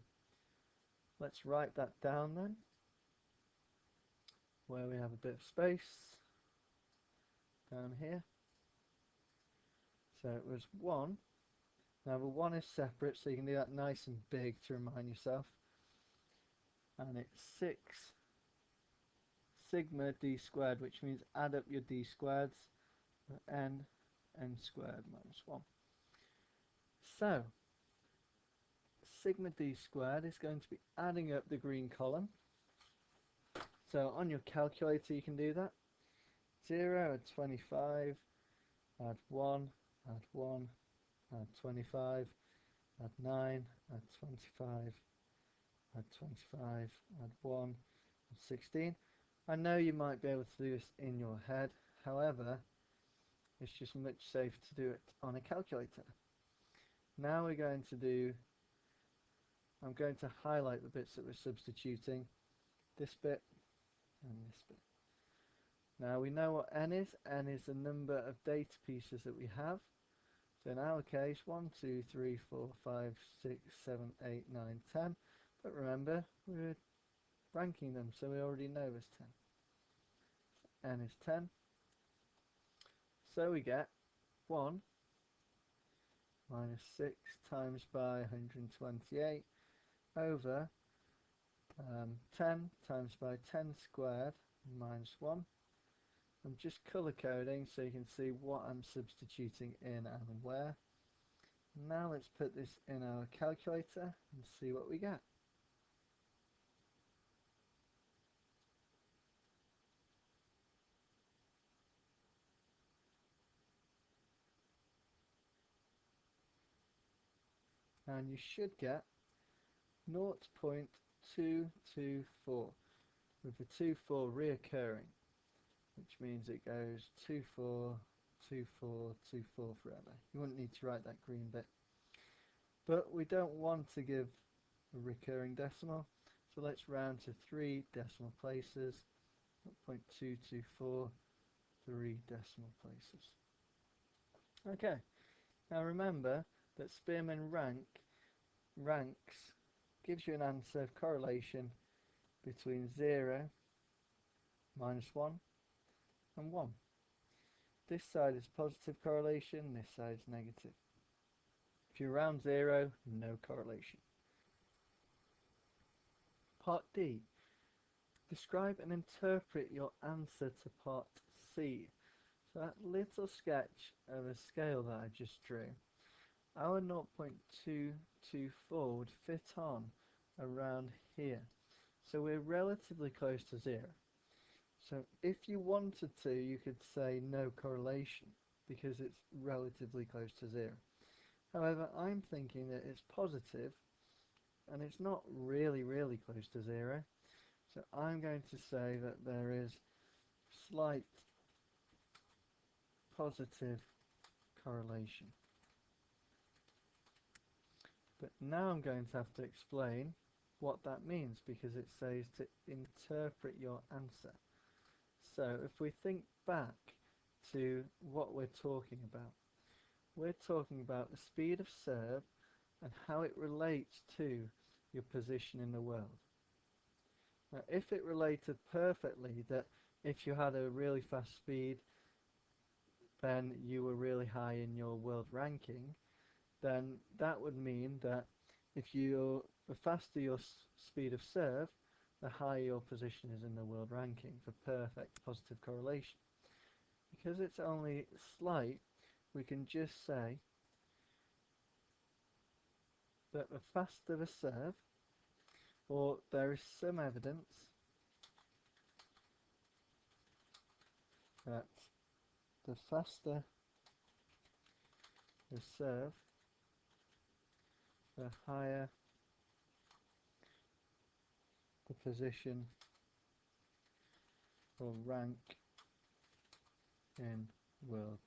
Let's write that down then, where we have a bit of space down here. So it was 1. Now the 1 is separate, so you can do that nice and big to remind yourself. And it's 6 sigma d squared, which means add up your d squareds, n squared minus 1. So sigma d squared is going to be adding up the green column. So on your calculator you can do that. 0 at 25, add 1, add 1, add 25, add 9, add 25, add 25, add 1, add 16. I know you might be able to do this in your head, however, it's just much safer to do it on a calculator. Now we're going to do, I'm going to highlight the bits that we're substituting, this bit and this bit. Now we know what n is. N is the number of data pieces that we have. So in our case, 1, 2, 3, 4, 5, 6, 7, 8, 9, 10. But remember, we're ranking them, so we already know there's 10. So n is 10. So we get 1 minus 6 times by 128 over 10 times by 10 squared minus 1. I'm just colour coding so you can see what I'm substituting in and where. Now let's put this in our calculator and see what we get. And you should get 0.224 with the 24 reoccurring, which means it goes 24, 24, 24 forever. You wouldn't need to write that green bit. But we don't want to give a recurring decimal, so let's round to 3 decimal places. 0.224, 3 decimal places. Okay, now remember that Spearman ranks gives you an answer of correlation between 0, minus 1 and 1. This side is positive correlation, this side is negative. If you round 0, no correlation. Part D. Describe and interpret your answer to part C. So that little sketch of a scale that I just drew, our 0.224 would fit on around here. So we're relatively close to 0. So if you wanted to, you could say no correlation because it's relatively close to 0. However, I'm thinking that it's positive and it's not really close to 0. So I'm going to say that there is slight positive correlation. But now I'm going to have to explain what that means because it says to interpret your answer. So if we think back to what we're talking about, we're talking about the speed of serve and how it relates to your position in the world. Now if it related perfectly that if you had a really fast speed, then you were really high in your world ranking, then that would mean that the faster your speed of serve, the higher your position is in the world ranking for perfect positive correlation. Because it's only slight, we can just say that the faster the serve, or there is some evidence that the faster the serve, the higher the position or rank in world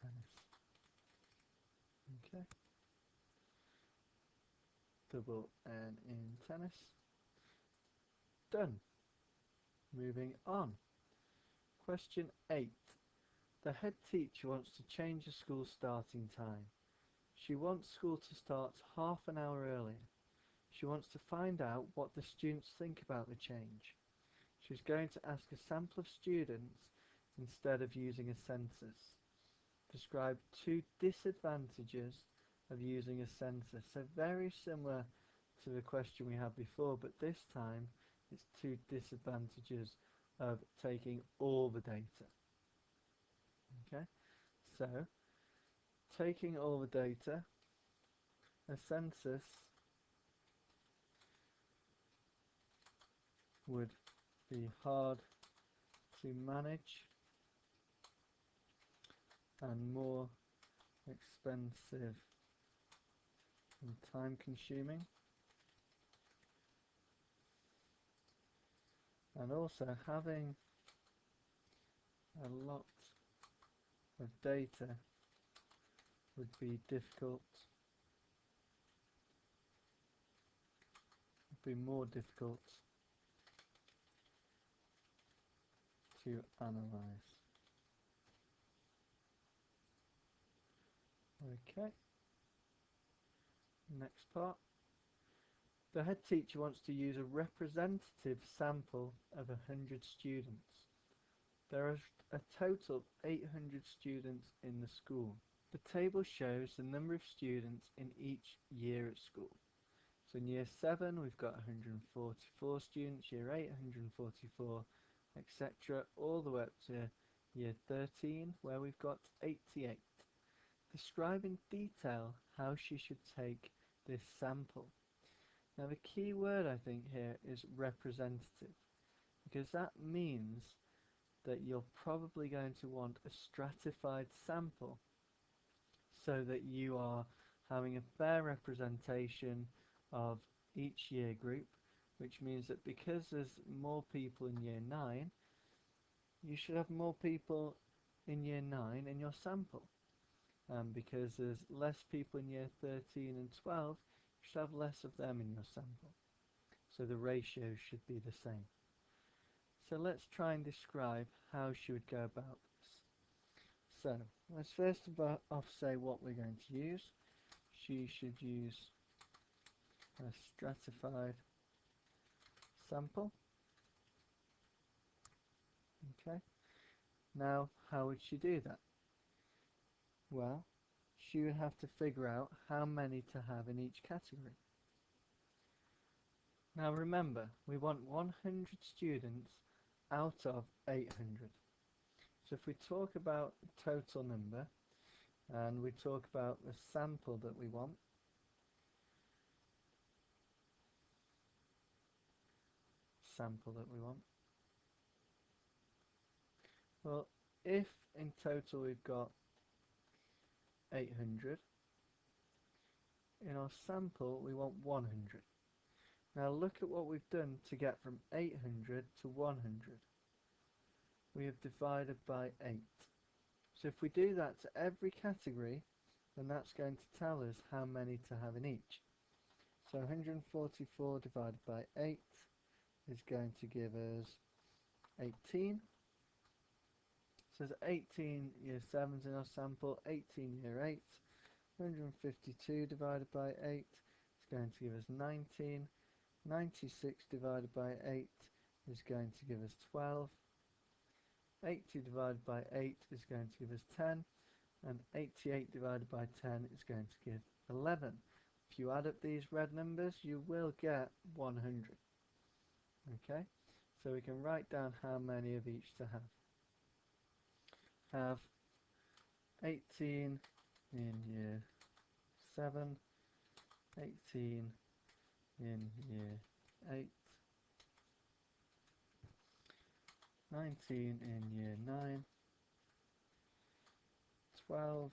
tennis. Okay. Double N in tennis. Done. Moving on. Question 8. The head teacher wants to change the school starting time. She wants school to start half an hour earlier. She wants to find out what the students think about the change. She's going to ask a sample of students instead of using a census. Describe 2 disadvantages of using a census. So very similar to the question we had before, but this time it's 2 disadvantages of taking all the data. Okay, so taking all the data, a census would be hard to manage and more expensive and time consuming, and also having a lot of data would be difficult, would be more difficult to analyze. Okay, next part. The head teacher wants to use a representative sample of 100 students. There are a total of 800 students in the school. The table shows the number of students in each year at school. So in year 7 we've got 144 students, year 8 144, etc. all the way up to year 13 where we've got 88. Describe in detail how she should take this sample. Now the key word I think here is representative, because that means that you're probably going to want a stratified sample so that you are having a fair representation of each year group, which means that because there's more people in year 9, you should have more people in year 9 in your sample. Because there's less people in year 13 and 12, you should have less of them in your sample. So the ratio should be the same. So let's try and describe how she would go about this. So let's first off say what we're going to use. She should use a stratified sample. Okay. Now, how would she do that? Well, she would have to figure out how many to have in each category. Now remember, we want 100 students out of 800. So if we talk about the total number, and we talk about the sample that we want, well, if in total we've got 800, in our sample we want 100. Now look at what we've done to get from 800 to 100. We have divided by 8. So if we do that to every category, then that's going to tell us how many to have in each. So 144 divided by 8 is going to give us 18. So there's 18 year 7s in our sample, 18 year 8. 152 divided by 8 is going to give us 19. 96 divided by 8 is going to give us 12. 80 divided by 8 is going to give us 10, and 88 divided by 10 is going to give 11. If you add up these red numbers, you will get 100. Okay, so we can write down how many of each to have. Have 18 in year 7, 18 in year 8, 19 in year 9, 12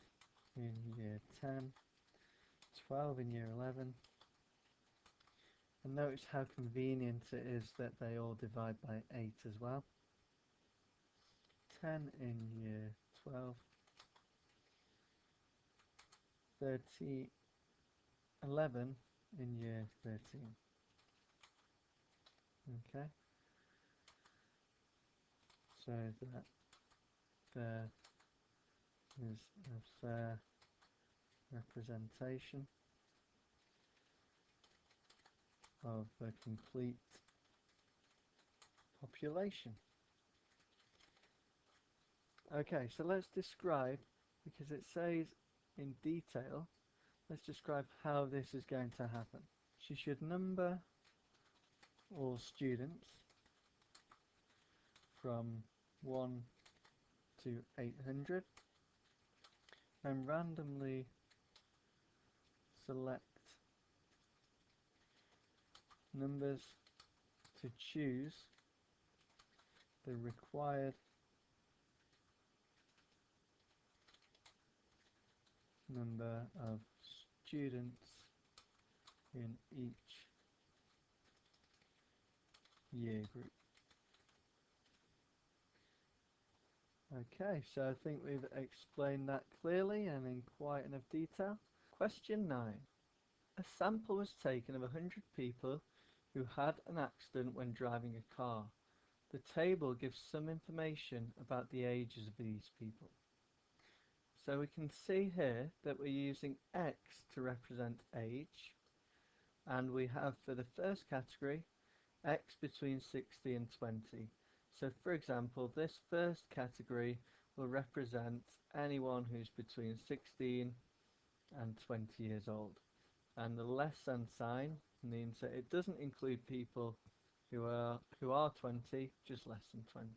in year 10, 12 in year 11, and notice how convenient it is that they all divide by 8 as well. 10 in year 12, 11 in year 13. Okay, so that there is a fair representation of the complete population. Okay, so let's describe, because it says in detail, let's describe how this is going to happen. She should number all students from 1 to 800 and randomly select numbers to choose the required number of students in each year group. Okay, so I think we've explained that clearly and in quite enough detail. Question 9. A sample was taken of 100 people who had an accident when driving a car. The table gives some information about the ages of these people. So we can see here that we're using X to represent age, and we have for the first category X between 60 and 20. So for example, this first category will represent anyone who's between 16 and 20 years old, and the less than sign means that it doesn't include people who are 20, just less than 20.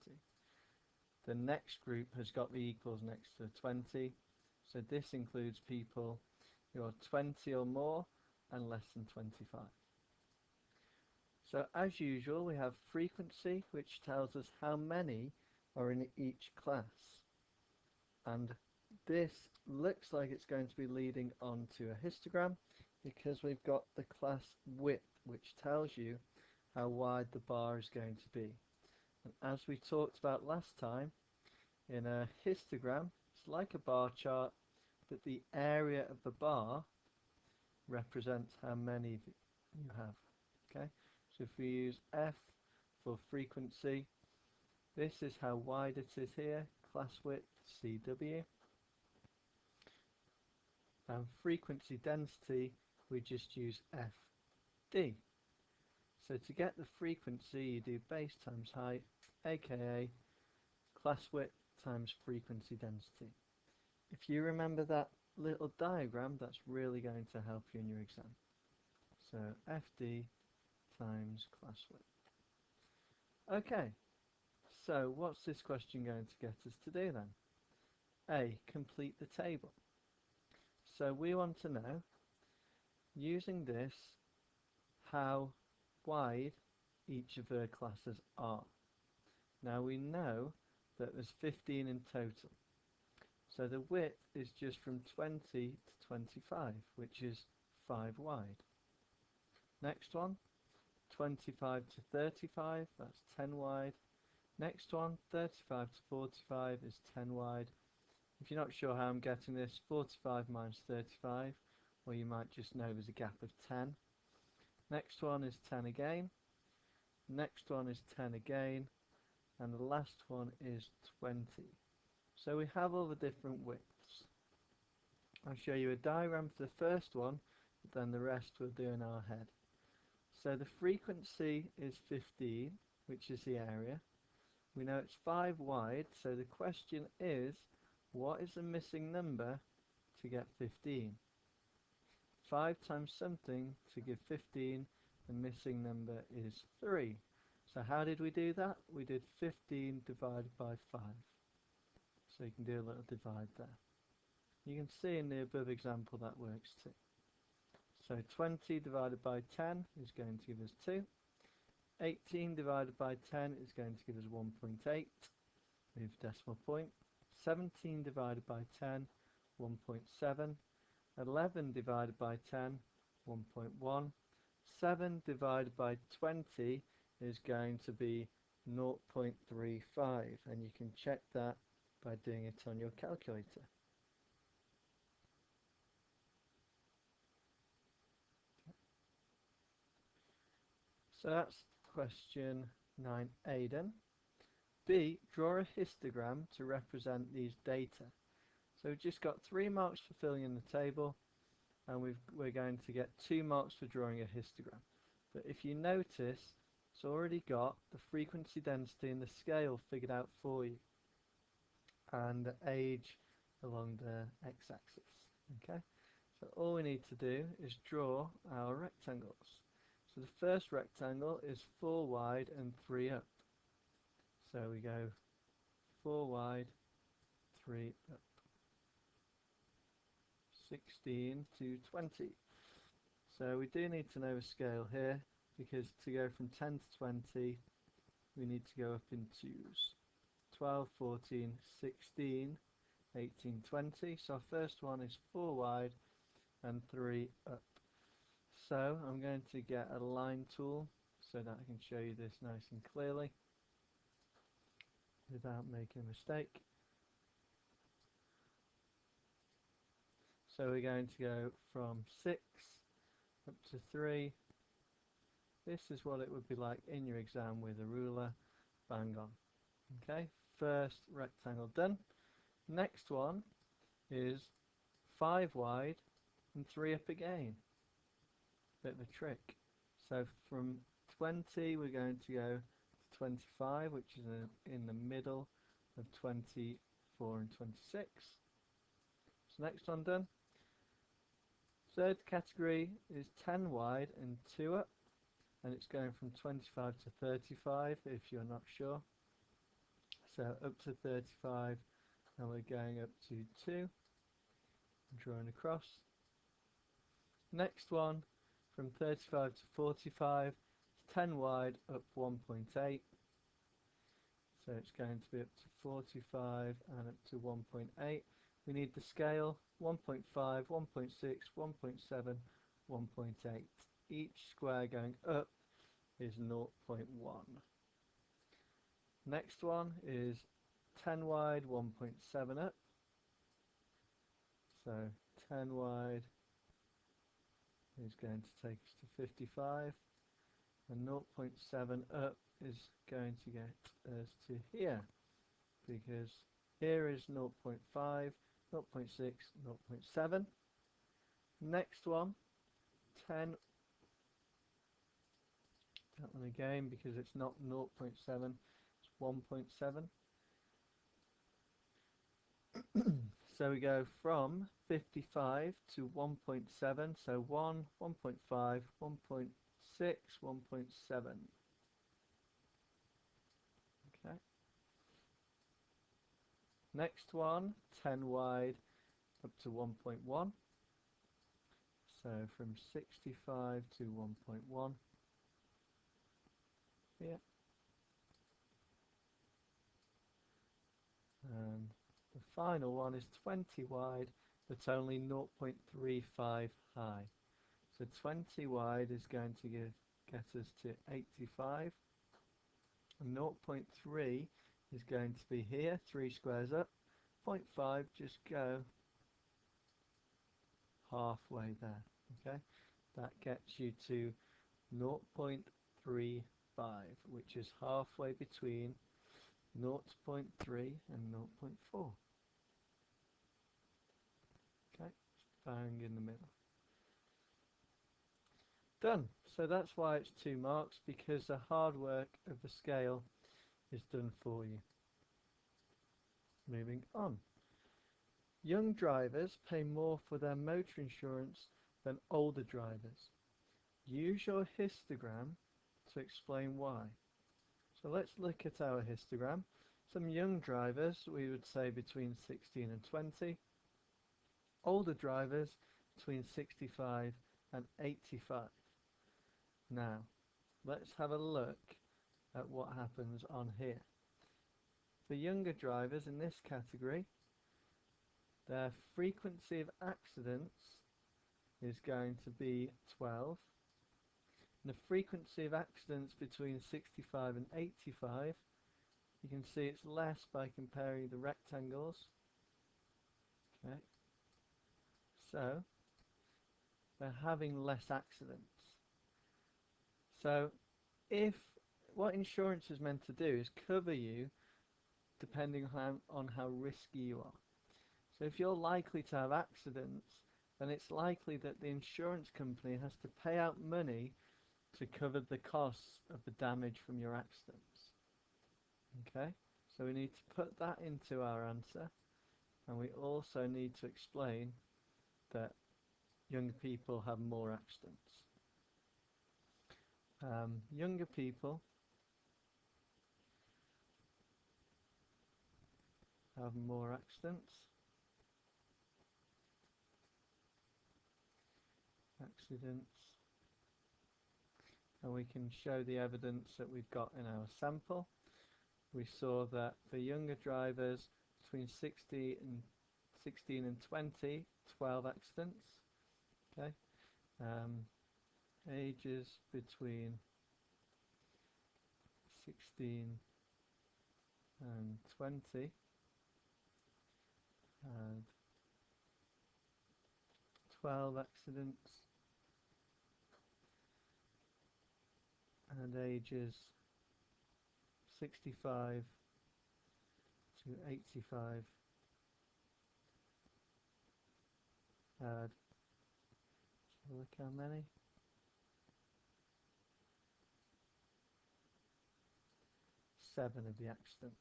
The next group has got the equals next to 20, so this includes people who are 20 or more and less than 25. So as usual, we have frequency, which tells us how many are in each class, and this looks like it's going to be leading on to a histogram because we've got the class width, which tells you how wide the bar is going to be. And as we talked about last time, in a histogram, it's like a bar chart, but the area of the bar represents how many you have. Okay, so if we use F for frequency, this is how wide it is here, class width CW. And frequency density, we just use FD. So to get the frequency, you do base times height, aka class width times frequency density. If you remember that little diagram, that's really going to help you in your exam. So FD times class width. Okay, so what's this question going to get us to do then? A, complete the table. So we want to know, using this, how wide each of her classes are. Now we know that there's 15 in total. So the width is just from 20 to 25, which is 5 wide. Next one, 25 to 35, that's 10 wide. Next one, 35 to 45 is 10 wide. If you're not sure how I'm getting this, 45 minus 35, or you might just know there's a gap of 10. Next one is 10 again. Next one is 10 again. And the last one is 20. So we have all the different widths. I'll show you a diagram for the first one, but then the rest we'll do in our head. So the frequency is 15, which is the area, We know it's 5 wide, so the question is, what is the missing number to get 15? 5 times something to give 15, the missing number is 3. So how did we do that? We did 15 divided by 5. So you can do a little divide there. You can see in the above example that works too. So 20 divided by 10 is going to give us 2. 18 divided by 10 is going to give us 1.8 with decimal point. 17 divided by 10, 1.7. 11 divided by 10, 1.1. 7 divided by 20 is going to be 0.35, and you can check that by doing it on your calculator. So that's question 9A then. B, draw a histogram to represent these data. So we've just got 3 marks for filling in the table, and we're going to get 2 marks for drawing a histogram. But if you notice, it's already got the frequency density and the scale figured out for you, and the age along the x-axis. Okay, so all we need to do is draw our rectangles. So the first rectangle is 4 wide and 3 up. So we go 4 wide, 3 up. 16 to 20. So we do need to know a scale here, because to go from 10 to 20 we need to go up in 2s. 12, 14, 16, 18, 20. So our first one is 4 wide and 3 up. So I'm going to get a line tool so that I can show you this nice and clearly without making a mistake. So we're going to go from 6 up to 3. This is what it would be like in your exam with a ruler. Bang on. Okay, first rectangle done. Next one is 5 wide and 3 up again. Bit of a trick. So from 20 we're going to go to 25, which is in the middle of 24 and 26. So next one done. Third category is 10 wide and 2 up, and it's going from 25 to 35 if you're not sure. So up to 35, and we're going up to 2, drawing across. Next one, from 35 to 45, it's 10 wide, up 1.8. So it's going to be up to 45 and up to 1.8. We need the scale, 1.5, 1.6, 1.7, 1.8. Each square going up is 0.1. Next one is 10 wide, 1.7 up. So 10 wide is going to take us to 55, and 0.7 up is going to get us to here, because here is 0.5, 0.6, 0.7. Next one, 10, that one again because it's not 0.7, it's 1.7. So we go from 55 to 1.7, so 1, 1.5, 1.6, 1.7. Okay. Next one, 10 wide up to 1.1. So from 65 to 1.1. Here. And the final one is 20 wide, but only 0.35 high. So 20 wide is going to get us to 85. And 0.3 is going to be here, 3 squares up. 0.5, just go halfway there. Okay, that gets you to 0.35, which is halfway between 0.3 and 0.4. Okay, bang in the middle. Done. So that's why it's 2 marks, because the hard work of the scale is done for you. Moving on. Young drivers pay more for their motor insurance than older drivers. Use your histogram to explain why. So let's look at our histogram. Some young drivers, we would say between 16 and 20. Older drivers between 65 and 85. Now, let's have a look at what happens on here. For younger drivers in this category, their frequency of accidents is going to be 12. And the frequency of accidents between 65 and 85, you can see it's less by comparing the rectangles. Okay, so they're having less accidents. So if what insurance is meant to do is cover you depending on how risky you are. So if you're likely to have accidents, then it's likely that the insurance company has to pay out money to cover the costs of the damage from your accidents. Okay, so we need to put that into our answer, and we also need to explain that younger people have more accidents. Younger people have more accidents. And we can show the evidence that we've got in our sample. We saw that for younger drivers between 16 and 20, 12 accidents. Okay, ages between 16 and 20 and 12 accidents, and ages 65 to 85 had, look how many? 7 of the accidents.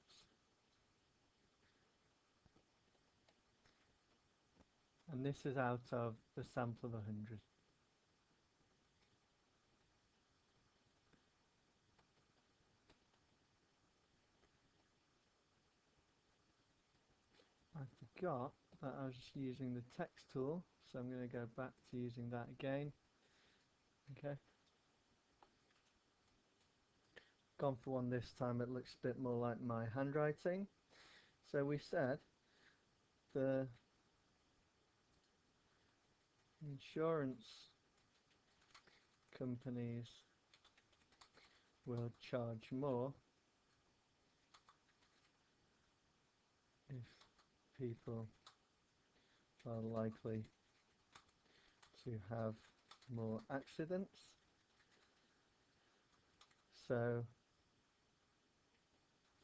And this is out of the sample of 100. I forgot that I was just using the text tool, so I'm going to go back to using that again. Okay. Gone for one this time, it looks a bit more like my handwriting. So we said the insurance companies will charge more if people are likely to have more accidents. So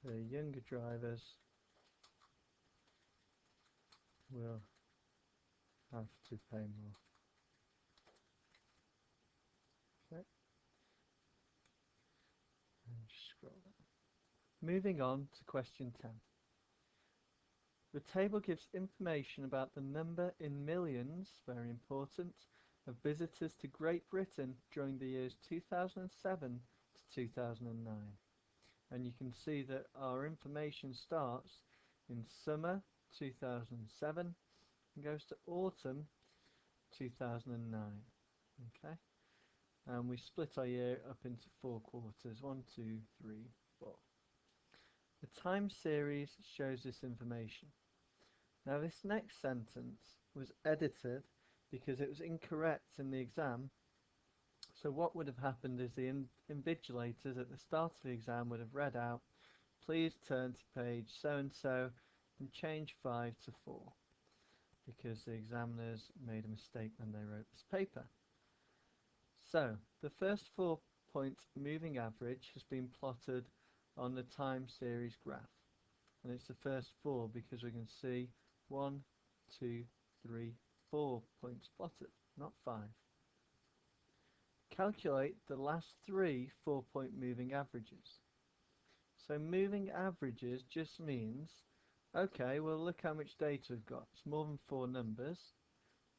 the younger drivers will have to pay more. Okay. And scroll down. Moving on to question 10. The table gives information about the number in millions, very important, of visitors to Great Britain during the years 2007 to 2009. And you can see that our information starts in summer 2007 and goes to autumn 2009. Okay, and we split our year up into 4 quarters, 1, 2, 3, 4. The time series shows this information. Now this next sentence was edited because it was incorrect in the exam. So what would have happened is the invigilators at the start of the exam would have read out, please turn to page so and so and change 5 to 4, because the examiners made a mistake when they wrote this paper. So the first 4-point moving average has been plotted on the time series graph, and it's the first 4 because we can see 1, 2, 3, 4 points plotted, not 5. Calculate the last 3 4-point moving averages. So moving averages just means, okay, well look how much data we've got. It's more than 4 numbers,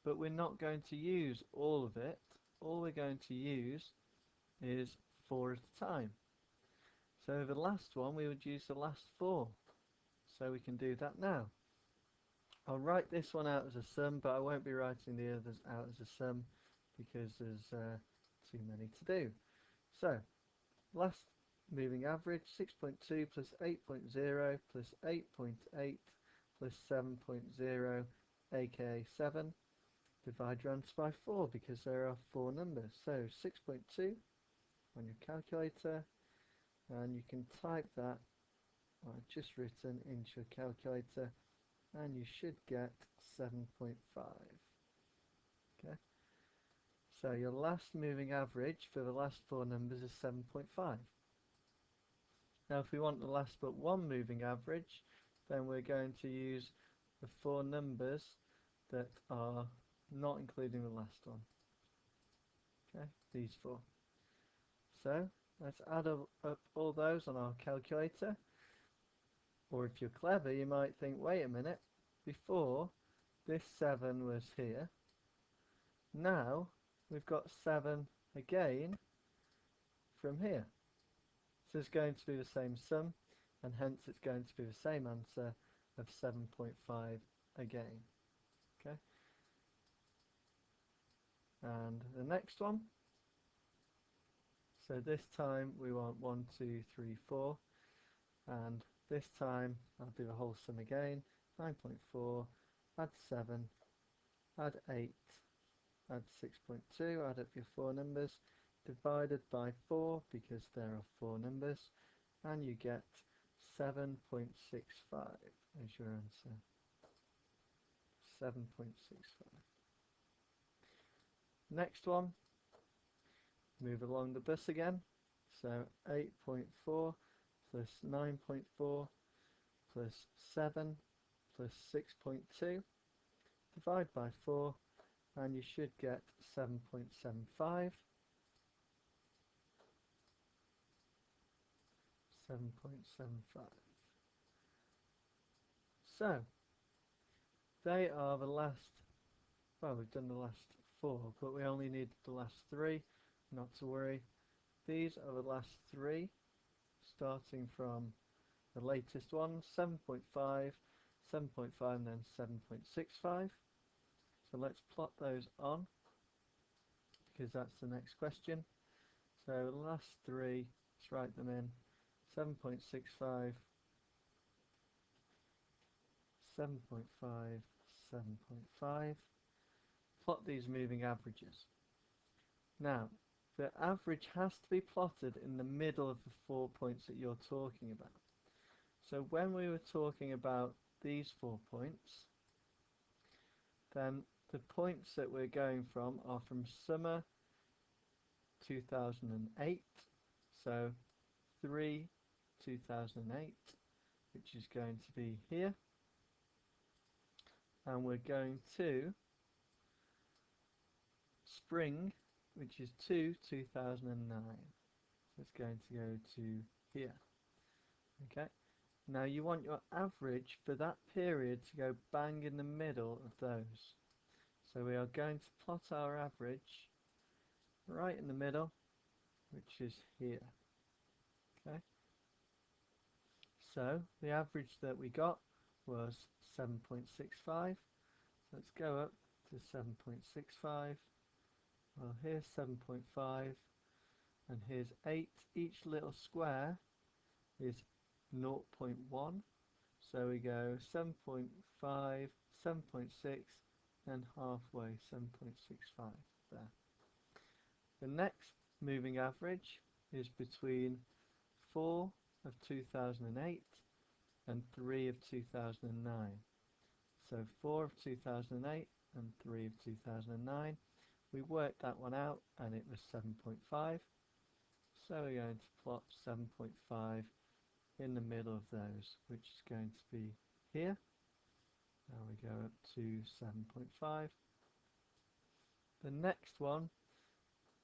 but we're not going to use all of it. All we're going to use is 4 at a time. So the last one, we would use the last 4. So we can do that now. I'll write this one out as a sum, but I won't be writing the others out as a sum because there's too many to do. So, last moving average, 6.2 plus 8.0 plus 8.8 plus 7.0, aka 7. Divide your answer by 4 because there are 4 numbers. So 6.2 on your calculator, and you can type that, I've just written, into your calculator, and you should get 7.5. Okay. So your last moving average for the last 4 numbers is 7.5. Now if we want the last but one moving average, then we're going to use the 4 numbers that are not including the last one. Okay, these 4. So let's add up all those on our calculator. Or if you're clever, you might think, wait a minute, before this 7 was here, now we've got 7 again from here. So it's going to be the same sum, and hence it's going to be the same answer of 7.5 again. Okay. And the next one, so this time we want 1, 2, 3, 4, and this time I'll do the whole sum again, 9.4, add 7, add 8, add 6.2, add up your 4 numbers, divided by 4 because there are 4 numbers, and you get 7.65 as your answer. 7.65. Next one, move along the bus again. So 8.4 plus 9.4 plus 7 plus 6.2, divide by 4, and you should get 7.75. 7.75. So they are the last, well, we've done the last 4, but we only need the last 3, not to worry. These are the last 3, starting from the latest one, 7.5, 7.5 and then 7.65. So let's plot those on, because that's the next question. So the last 3, let's write them in, 7.65, 7.5, 7.5. Plot these moving averages. Now, the average has to be plotted in the middle of the 4 points that you're talking about. So when we were talking about these 4 points, then the points that we're going from are from summer 2008, so 3 2008, which is going to be here, and we're going to spring, which is 2 2009, so it's going to go to here. Okay, now you want your average for that period to go bang in the middle of those, so we are going to plot our average right in the middle, which is here. Okay, so the average that we got was 7.65, so let's go up to 7.65. Well, here's 7.5 and here's 8. Each little square is 0.1, so we go 7.5, 7.6 and halfway, 7.65 there. The next moving average is between 4 of 2008 and 3 of 2009. So 4 of 2008 and 3 of 2009. We worked that one out and it was 7.5. So we're going to plot 7.5 in the middle of those, which is going to be here. Now we go up to 7.5. The next one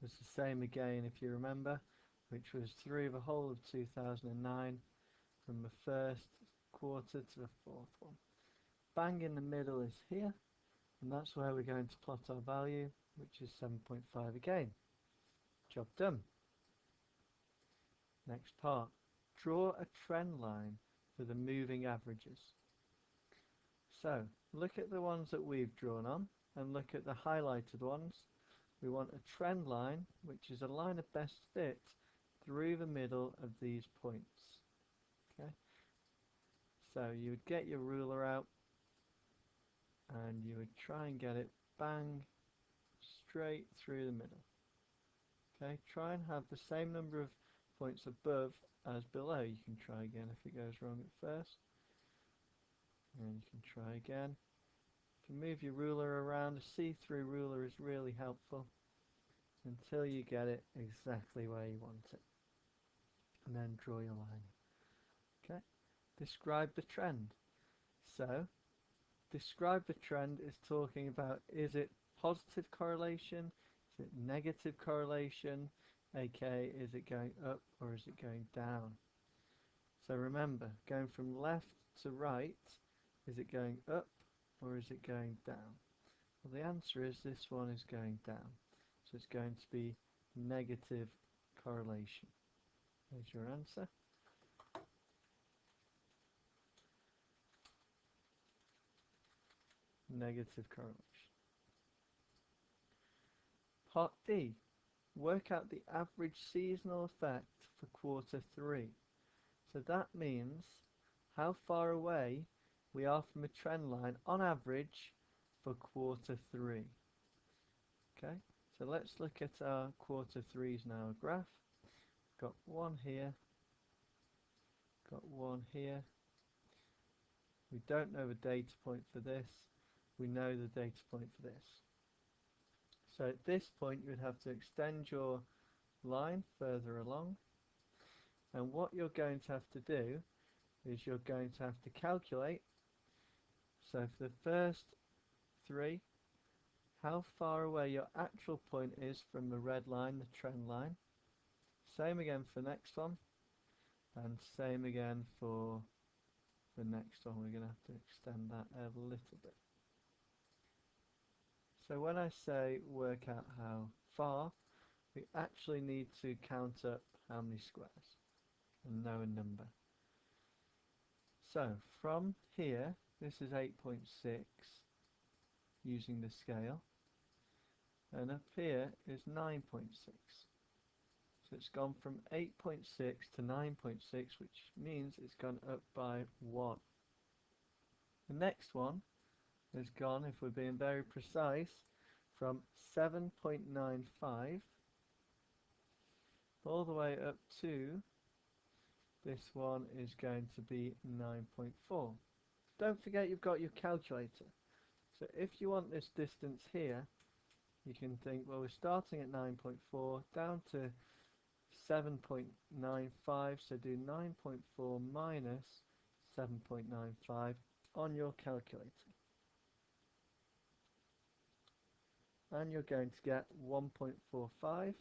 was the same again, if you remember, which was through the whole of 2009 from the first quarter to the fourth one. Bang in the middle is here, and that's where we're going to plot our value, which is 7.5 again. Job done. Next part. Draw a trend line for the moving averages. So, look at the ones that we've drawn on, and look at the highlighted ones. We want a trend line, which is a line of best fit through the middle of these points. Okay. So you would get your ruler out, and you would try and get it bang straight through the middle. Okay, try and have the same number of points above as below. You can try again if it goes wrong at first, and you can try again. If you move your ruler around, a see-through ruler is really helpful until you get it exactly where you want it, and then draw your line. Okay, describe the trend. So describe the trend is talking about, is it positive correlation, is it negative correlation, aka is it going up or is it going down? So remember, going from left to right, is it going up or is it going down? Well, the answer is this one is going down, so it's going to be negative correlation. There's your answer. Negative correlation. Part D. Work out the average seasonal effect for quarter 3. So that means how far away we are from a trend line on average for quarter 3. Okay, so let's look at our quarter 3s now. Graph. Got one here, got one here. We don't know the data point for this. We know the data point for this. So at this point you would have to extend your line further along, and what you're going to have to do is you're going to have to calculate, so for the first 3, how far away your actual point is from the red line, the trend line. Same again for the next one, and same again for the next one. We're going to have to extend that a little bit. So when I say work out how far, we actually need to count up how many squares and know a number. So from here, this is 8.6 using the scale, and up here is 9.6. So it's gone from 8.6 to 9.6, which means it's gone up by 1. The next one has gone, if we're being very precise, from 7.95 all the way up to this one is going to be 9.4. Don't forget you've got your calculator. So if you want this distance here, you can think, well, we're starting at 9.4 down to 7.95, so do 9.4 minus 7.95 on your calculator. And you're going to get 1.45.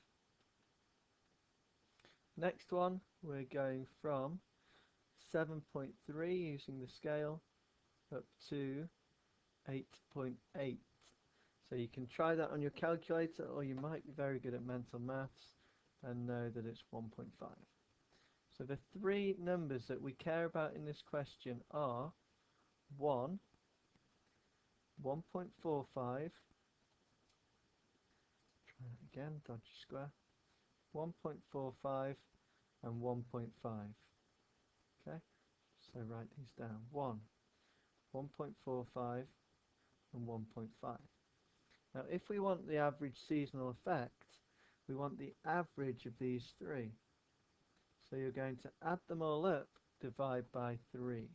Next one, we're going from 7.3 using the scale up to 8.8. So you can try that on your calculator, or you might be very good at mental maths and know that it's 1.5. So the 3 numbers that we care about in this question are 1, 1.45, try that again, dodgy square, 1.45 and 1.5. Okay, so write these down. 1, 1.45 and 1.5. Now if we want the average seasonal effect, we want the average of these 3. So you're going to add them all up, divide by 3.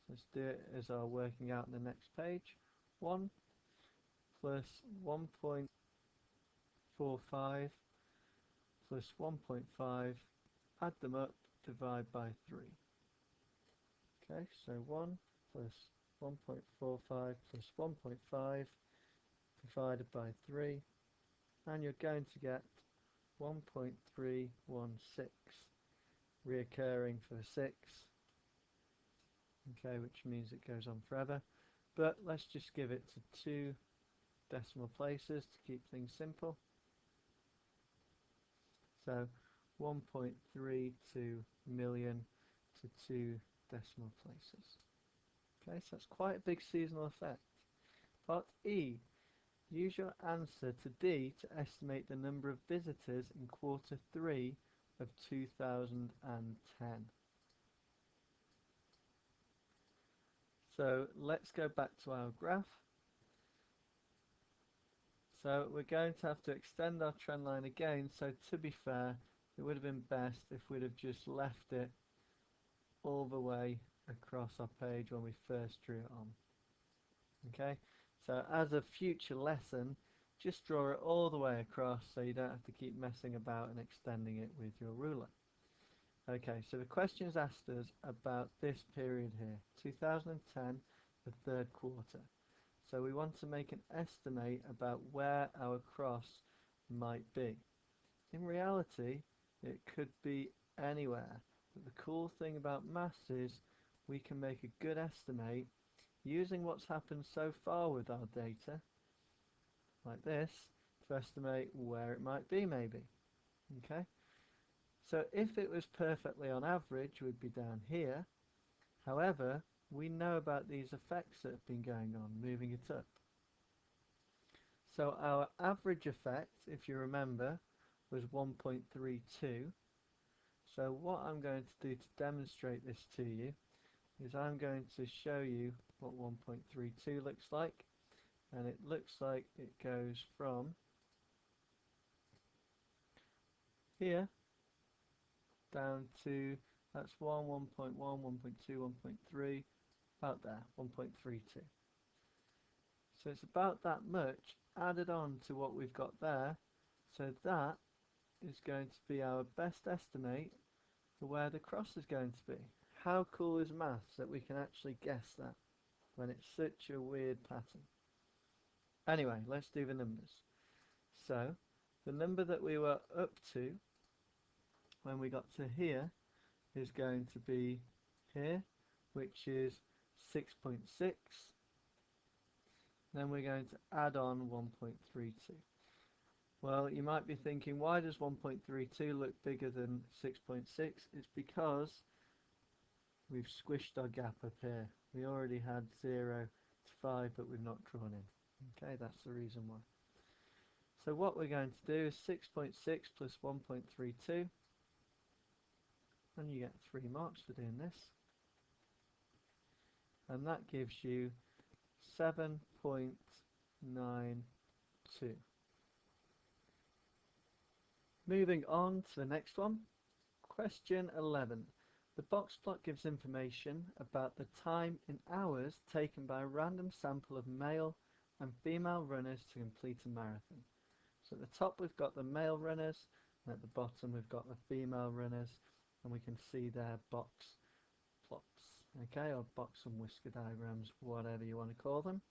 So let's do it as our working out in the next page. 1 plus 1.45 plus 1.5, add them up, divide by 3. Okay, so 1 plus 1.45 plus 1.5 divided by 3, and you're going to get 1.316, reoccurring for 6, okay, which means it goes on forever. But let's just give it to 2 decimal places to keep things simple. So 1.32 million to 2 decimal places. Okay, so that's quite a big seasonal effect. Part E. Use your answer to D to estimate the number of visitors in quarter 3 of 2010. So let's go back to our graph. So we're going to have to extend our trend line again, so to be fair, it would have been best if we'd have just left it all the way across our page when we first drew it on. Okay, so as a future lesson, just draw it all the way across so you don't have to keep messing about and extending it with your ruler. Okay, so the question's asked us about this period here, 2010, the third quarter. So we want to make an estimate about where our cross might be. In reality, it could be anywhere. But the cool thing about maths is we can make a good estimate using what's happened so far with our data, like this, to estimate where it might be maybe. Okay? So if it was perfectly on average, we'd be down here. However, we know about these effects that have been going on, moving it up. So our average effect, if you remember, was 1.32. So what I'm going to do to demonstrate this to you is I'm going to show you what 1.32 looks like. And it looks like it goes from here down to, that's 1.1, 1.2, 1.3, about there, 1.32. So it's about that much added on to what we've got there. So that is going to be our best estimate for where the cross is going to be. How cool is maths that we can actually guess that when it's such a weird pattern? Anyway, let's do the numbers. So the number that we were up to when we got to here is going to be here, which is 6.6. Then we're going to add on 1.32. Well, you might be thinking, why does 1.32 look bigger than 6.6? It's because we've squished our gap up here. We already had 0 to 5, but we've not drawn in. Okay, that's the reason why. So what we're going to do is 6.6 plus 1.32, and you get 3 marks for doing this. And that gives you 7.92. Moving on to the next one. Question 11. The box plot gives information about the time in hours taken by a random sample of male and female runners to complete a marathon. So at the top we've got the male runners, and at the bottom we've got the female runners, and we can see their box plots, okay, or box and whisker diagrams, whatever you want to call them.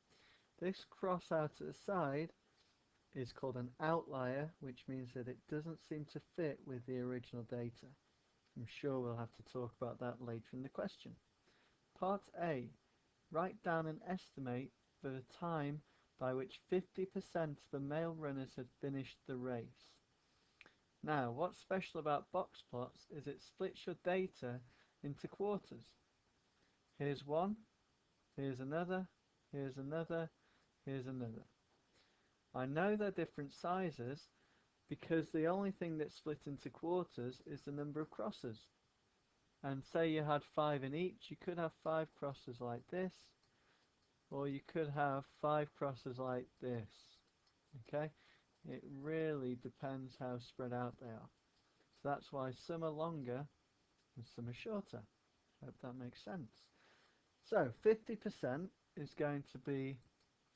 This cross out at the side is called an outlier, which means that it doesn't seem to fit with the original data. I'm sure we'll have to talk about that later in the question. Part A. Write down an estimate for the time by which 50% of the male runners had finished the race. Now, what's special about box plots is it splits your data into quarters. Here's one, here's another, here's another, here's another. I know they're different sizes because the only thing that's split into quarters is the number of crosses. And say you had 5 in each, you could have 5 crosses like this, or you could have 5 crosses like this. Okay? It really depends how spread out they are. So that's why some are longer and some are shorter. Hope that makes sense. So 50% is going to be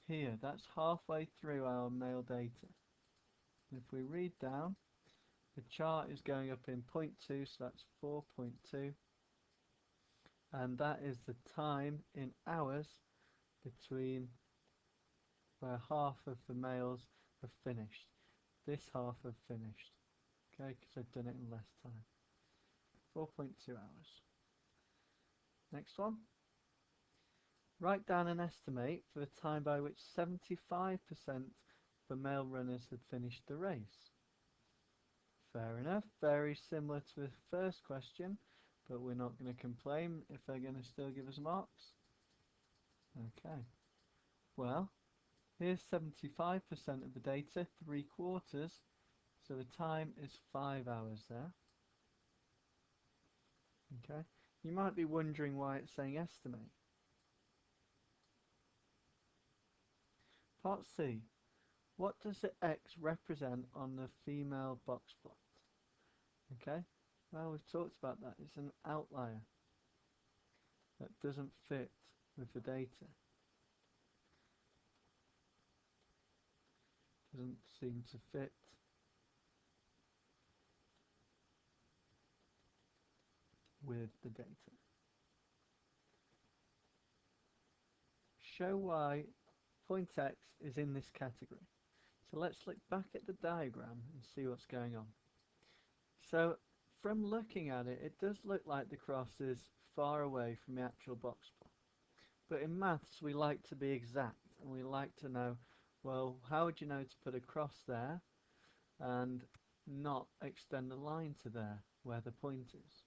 here. That's halfway through our male data. If we read down, the chart is going up in 0.2, so that's 4.2. And that is the time in hours between where half of the males have finished. This half have finished. Okay, because I've done it in less time. 4.2 hours. Next one. Write down an estimate for the time by which 75% of the male runners had finished the race. Fair enough, very similar to the first question, but we're not going to complain if they're going to still give us marks. Okay, well, here's 75% of the data, 3/4, so the time is 5 hours there. Okay, you might be wondering why it's saying estimate. Part C. What does the X represent on the female box plot? Okay, well, we've talked about that. It's an outlier that doesn't fit with the data. Doesn't seem to fit with the data. Show why point X is in this category. So let's look back at the diagram and see what's going on. So from looking at it, it does look like the cross is far away from the actual box plot. But in maths, we like to be exact, and we like to know, well, how would you know to put a cross there and not extend the line to there where the point is?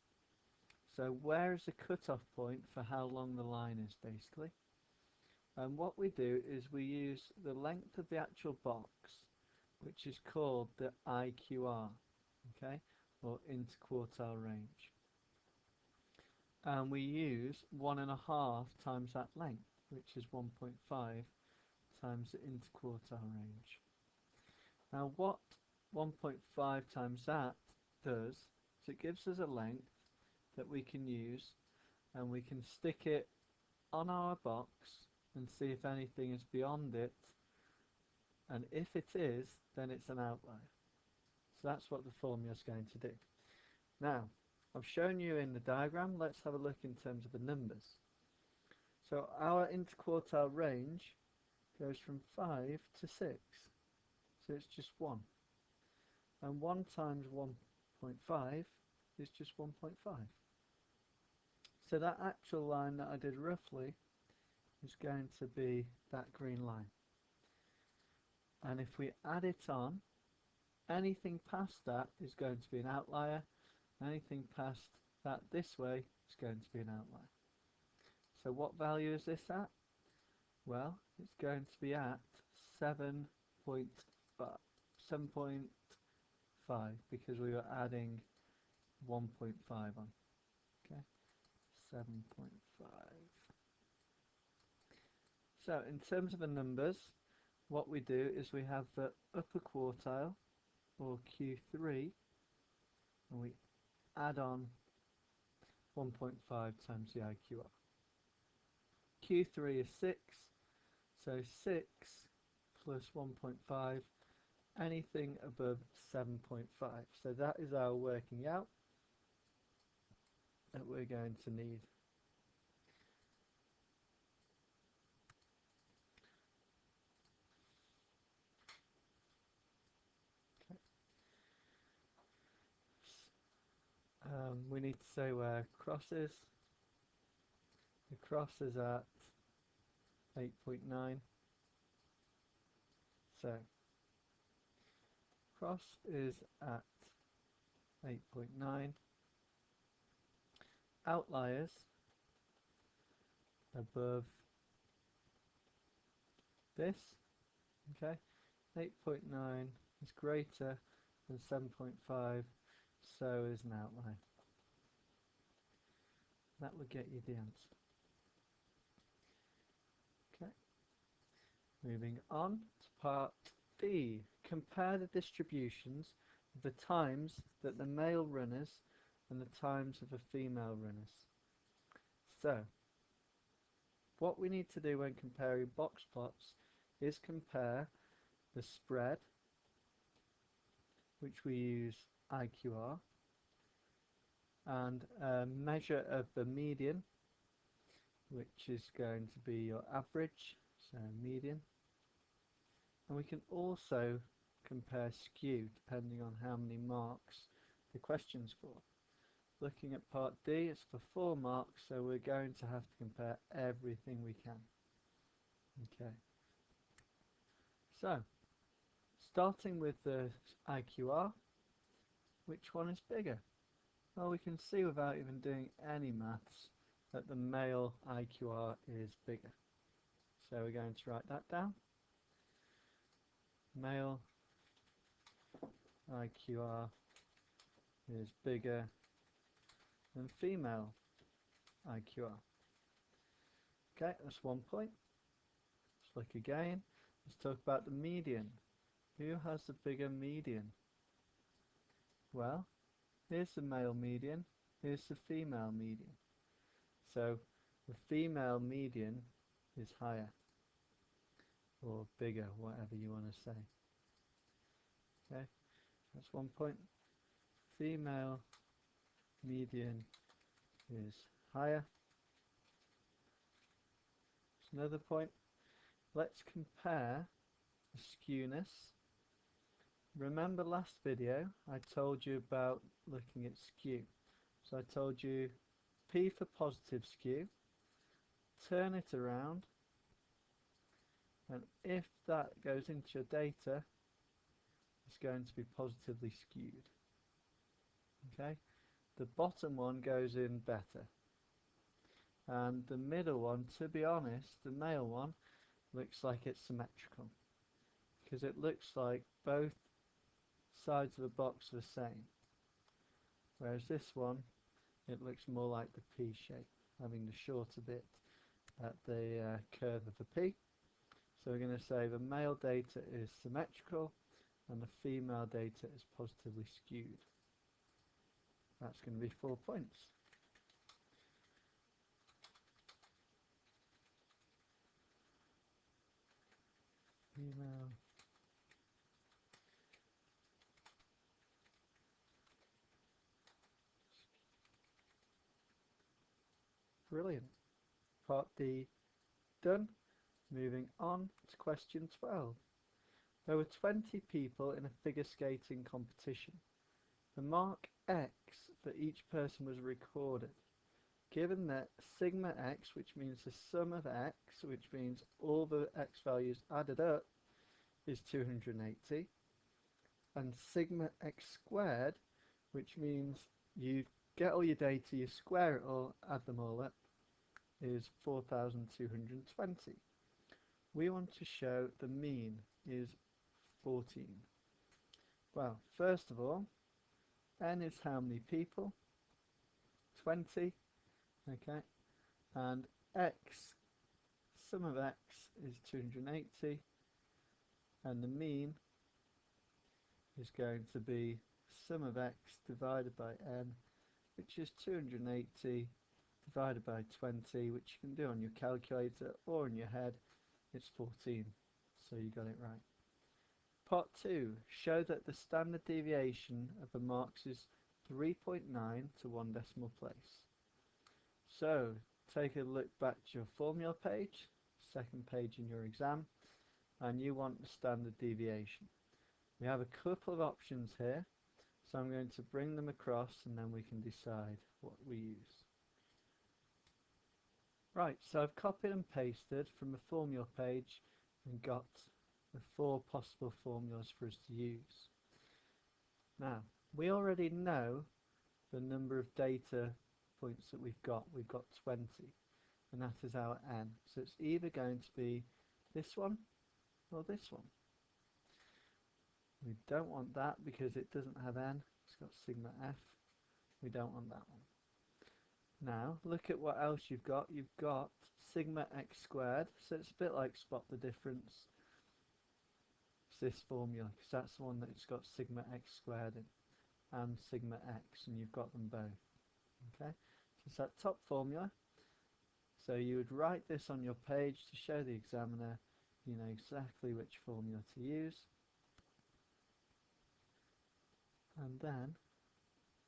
So where is the cutoff point for how long the line is, basically? And what we do is we use the length of the actual box, which is called the IQR, okay, or interquartile range. And we use 1.5 times that length, which is 1.5 times the interquartile range. Now what 1.5 times that does is it gives us a length that we can use, and we can stick it on our box and see if anything is beyond it, and if it is, then it's an outlier. So that's what the formula is going to do. Now, I've shown you in the diagram. Let's have a look in terms of the numbers. So our interquartile range goes from 5 to 6, so it's just 1. And 1 times 1.5 is just 1.5. So that actual line that I did roughly is going to be that green line. And if we add it on, anything past that is going to be an outlier. Anything past that this way is going to be an outlier. So what value is this at? Well, it's going to be at 7.5 because we were adding 1.5 on. Okay, 7.5. So in terms of the numbers, what we do is we have the upper quartile, or Q3, and we add on 1.5 times the IQR. Q3 is 6, so 6 plus 1.5, anything above 7.5. So that is our working out that we're going to need. We need to say where cross is. The cross is at 8.9. So cross is at 8.9. Outliers above this, okay, 8.9 is greater than 7.5, so is an outlier. That will get you the answer. Okay, moving on to part B. Compare the distributions of the times that the male runners and the times of the female runners. So, what we need to do when comparing box plots is compare the spread, which we use IQR, and a measure of the median, which is going to be your average, so median. And we can also compare skew depending on how many marks the question's for. Looking at part D, it's for 4 marks, so we're going to have to compare everything we can. Okay. So, starting with the IQR, which one is bigger? Well, we can see without even doing any maths that the male IQR is bigger. So we're going to write that down. Male IQR is bigger than female IQR. Okay, that's 1 point. Let's look again. Let's talk about the median. Who has the bigger median? Well, here's the male median, here's the female median. So the female median is higher, or bigger, whatever you want to say. Okay, that's 1 point. Female median is higher. That's another point. Let's compare the skewness. Remember last video I told you about looking at skew. So I told you P for positive skew, turn it around, and if that goes into your data, it's going to be positively skewed. Okay, the bottom one goes in better, and the middle one, to be honest, the male one, looks like it's symmetrical, because it looks like both sides of the box are the same, whereas this one, it looks more like the P shape, having the shorter bit at the curve of the P. So we're going to say the male data is symmetrical and the female data is positively skewed. That's going to be 4 points. Female brilliant. Part D done. Moving on to question 12. There were 20 people in a figure skating competition. The mark X for each person was recorded. Given that sigma X, which means the sum of X, which means all the X values added up, is 280, and sigma X squared, which means you get all your data, you square it all, add them all up, is 4,220. We want to show the mean is 14. Well, first of all, n is how many people? 20. Okay, and x, sum of x is 280, and the mean is going to be sum of x divided by n, which is 280 divided by 20, which you can do on your calculator or in your head. It's 14, so you got it right. Part 2, show that the standard deviation of the marks is 3.9 to 1 decimal place. So, take a look back to your formula page, second page in your exam, and you want the standard deviation. We have a couple of options here, so I'm going to bring them across and then we can decide what we use. Right, so I've copied and pasted from the formula page and got the 4 possible formulas for us to use. Now, we already know the number of data points that we've got. We've got 20, and that is our n. So it's either going to be this one or this one. We don't want that because it doesn't have n. It's got sigma f. We don't want that one. Now, look at what else you've got. You've got sigma x squared, so it's a bit like spot the difference. It's this formula, because that's the one that's got sigma x squared in, and sigma x, and you've got them both. Okay, so it's that top formula. So you would write this on your page to show the examiner you know exactly which formula to use. And then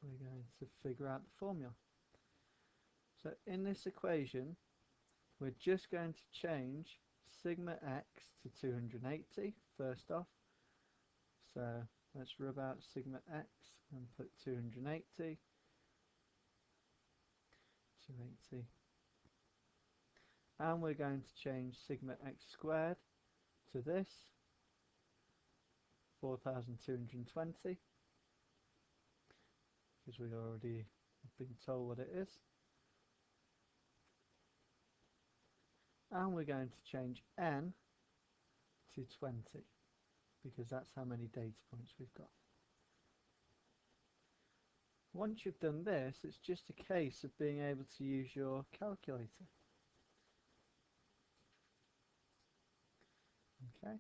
we're going to figure out the formula. So in this equation, we're just going to change sigma x to 280 first off. So let's rub out sigma x and put 280. 280. And we're going to change sigma x squared to this, 4,220, because we already have been told what it is. And we're going to change n to 20, because that's how many data points we've got. Once you've done this, it's just a case of being able to use your calculator. Okay,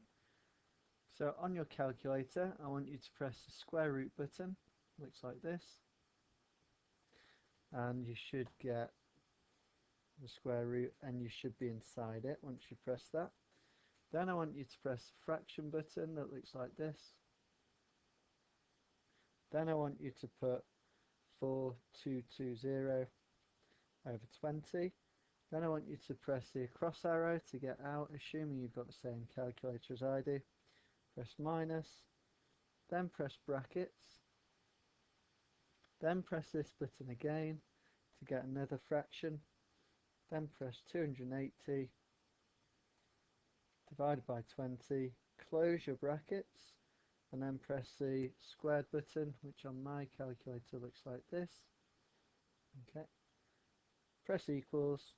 so on your calculator, I want you to press the square root button, looks like this, and you should get the square root, and you should be inside it once you press that. Then I want you to press the fraction button that looks like this. Then I want you to put 4220 over 20. Then I want you to press the across arrow to get out, assuming you've got the same calculator as I do. Press minus, then press brackets, then press this button again to get another fraction, then press 280 divided by 20, close your brackets, and then press the squared button, which on my calculator looks like this. Okay, press equals,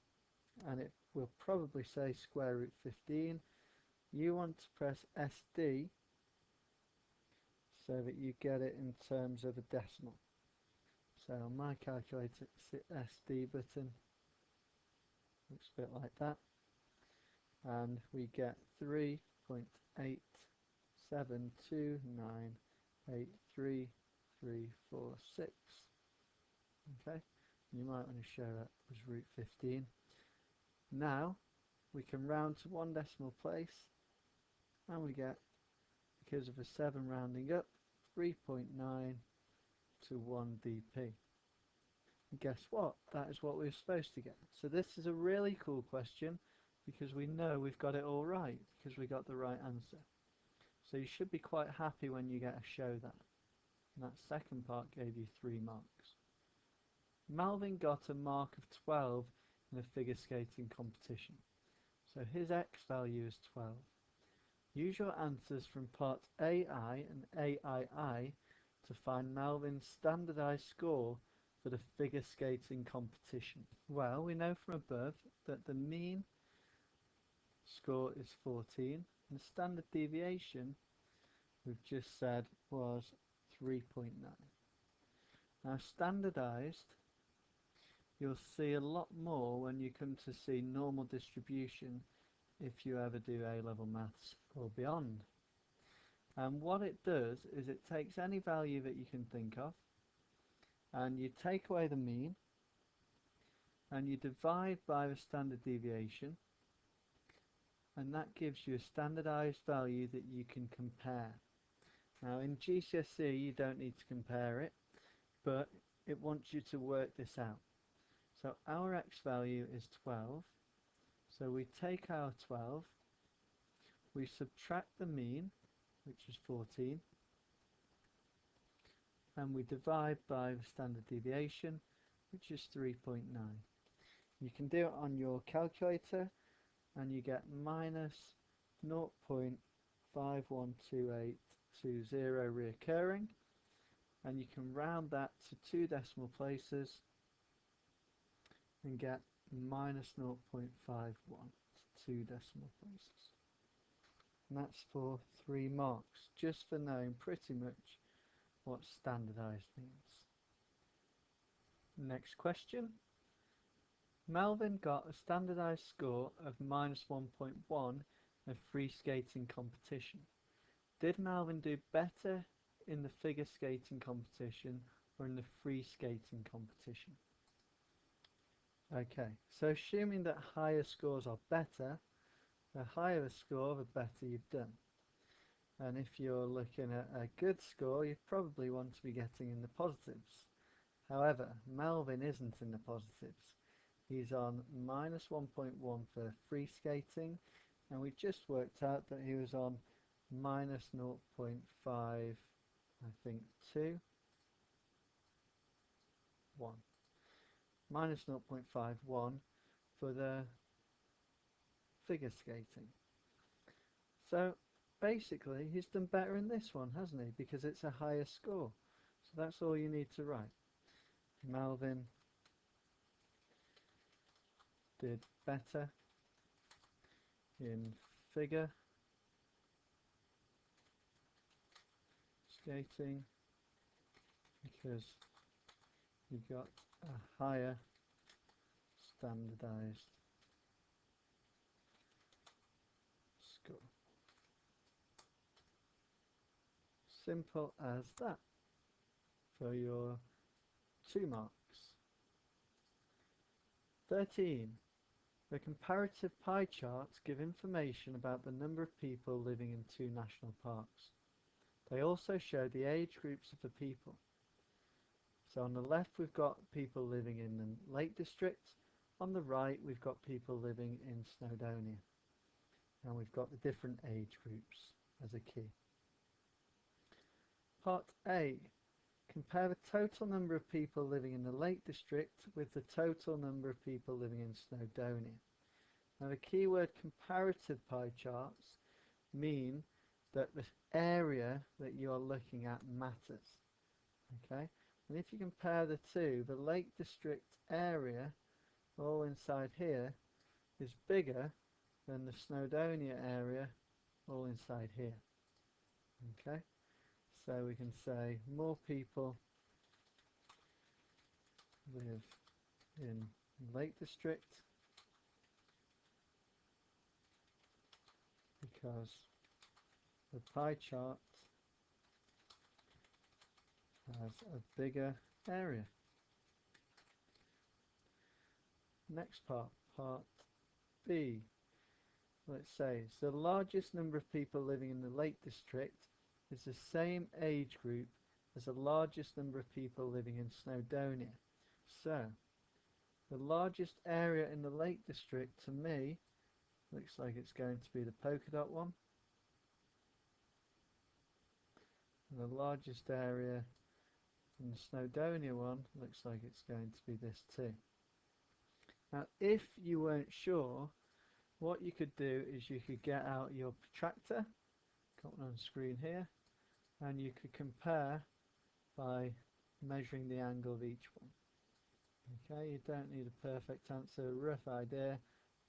and it will probably say square root 15. You want to press SD so that you get it in terms of a decimal. So on my calculator, it's the SD button, looks a bit like that, and we get 3.8729833346. Okay, you might want to show that was root 15. Now we can round to one decimal place, and we get, because of a 7 rounding up, 3.9 to 1 dp. And guess what? That is what we were supposed to get. So this is a really cool question, because we know we've got it all right, because we got the right answer. So you should be quite happy when you get a show that. And that second part gave you 3 marks. Malvin got a mark of 12 in a figure skating competition. So his X value is 12. Use your answers from parts AI and AII to find Malvin's standardized score for the figure skating competition. Well, we know from above that the mean score is 14, and the standard deviation we've just said was 3.9. Now standardized, you'll see a lot more when you come to see normal distribution if you ever do A-level maths or beyond. And what it does is it takes any value that you can think of, and you take away the mean, and you divide by the standard deviation, and that gives you a standardized value that you can compare. Now in GCSE you don't need to compare it, but it wants you to work this out. So our X value is 12, so we take our 12, we subtract the mean, which is 14, and we divide by the standard deviation, which is 3.9. You can do it on your calculator, and you get minus 0.512820 reoccurring, and you can round that to 2 decimal places and get minus 0.51 to 2 decimal places. And that's for 3 marks, just for knowing pretty much what standardized means. Next question. Melvin got a standardized score of minus 1.1 in a free skating competition. Did Melvin do better in the figure skating competition or in the free skating competition? Okay, so assuming that higher scores are better, the higher the score, the better you've done. And if you're looking at a good score, you probably want to be getting in the positives. However, Melvin isn't in the positives. He's on minus 1.1 for free skating, and we just worked out that he was on minus 0.5, I think 2, 1. minus 0.51 for the figure skating. So basically he's done better in this one, hasn't he? Because it's a higher score. So that's all you need to write. Melvin did better in figure skating because he got a higher standardized score. Simple as that for your 2 marks. 13. The comparative pie charts give information about the number of people living in 2 national parks. They also show the age groups of the people. So on the left we've got people living in the Lake District, on the right we've got people living in Snowdonia, and we've got the different age groups as a key. Part A. Compare the total number of people living in the Lake District with the total number of people living in Snowdonia. Now the keyword comparative pie charts mean that the area that you are looking at matters. Okay, and if you compare the two, the Lake District area all inside here is bigger than the Snowdonia area all inside here. Okay, so we can say more people live in Lake District because the pie chart has a bigger area. Next part, part B. Let's say, so the largest number of people living in the Lake District is the same age group as the largest number of people living in Snowdonia. So, the largest area in the Lake District to me looks like it's going to be the polka dot one. And the largest area in the Snowdonia one looks like it's going to be this too. Now, if you weren't sure, what you could do is you could get out your protractor, got one on screen here, and you could compare by measuring the angle of each one. Okay, you don't need a perfect answer, a rough idea.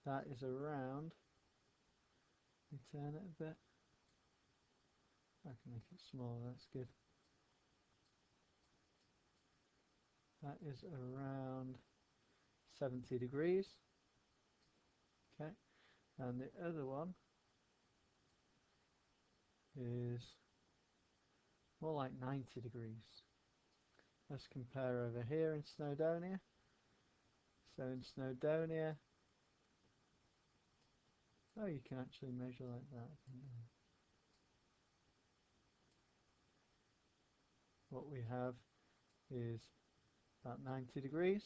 That is around, let me turn it a bit, I can make it smaller, that's good. That is around 70 degrees. Okay, and the other one is more like 90 degrees. Let's compare over here in Snowdonia. So in Snowdonia, oh, you can actually measure like that. What we have is about 90 degrees.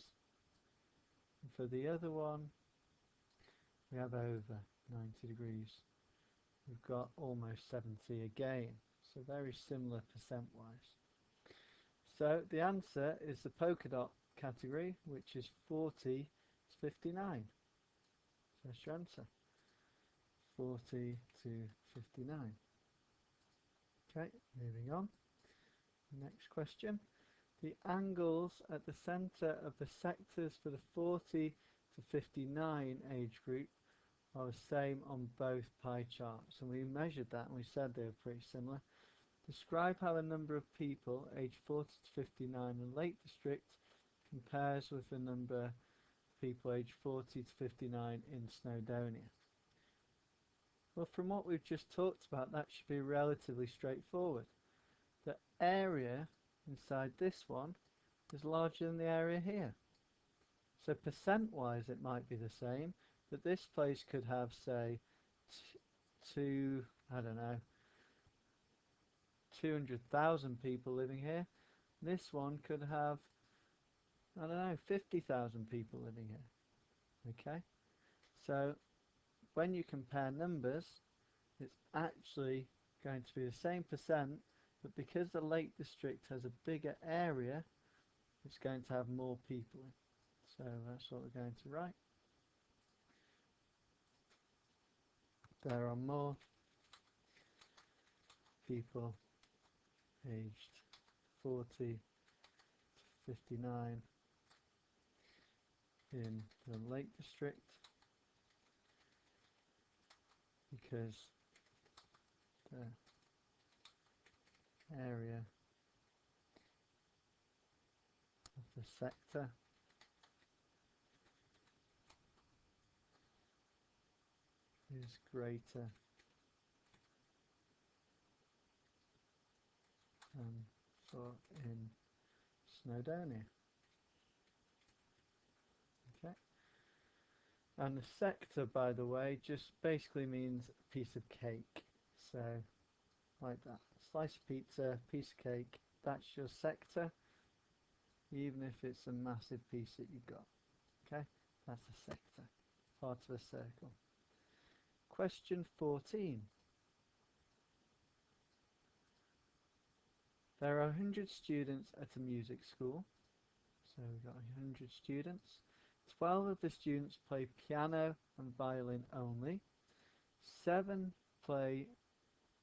And for the other one, we have over 90 degrees. We've got almost 70 again. So very similar percent-wise. So the answer is the polka dot category, which is 40 to 59. So that's your answer. 40 to 59. Okay, moving on. Next question. The angles at the centre of the sectors for the 40 to 59 age group are the same on both pie charts. And we measured that and we said they were pretty similar. Describe how the number of people aged 40 to 59 in Lake District compares with the number of people aged 40 to 59 in Snowdonia. Well, from what we've just talked about, that should be relatively straightforward. The area inside this one is larger than the area here. So percent-wise it might be the same, but this place could have, say, I don't know, 200,000 people living here. This one could have, I don't know, 50,000 people living here. Okay? So when you compare numbers, it's actually going to be the same percent, but because the Lake District has a bigger area, it's going to have more people in. So that's what we're going to write. There are more people aged 40 to 59 in the Lake District because the area of the sector is greater than for in Snowdonia. Okay. And the sector, by the way, just basically means a piece of cake. So, like that. Slice of pizza, piece of cake, that's your sector, even if it's a massive piece that you've got. Okay? That's a sector, part of a circle. Question 14. There are 100 students at a music school. So we've got 100 students. 12 of the students play piano and violin only. 7 play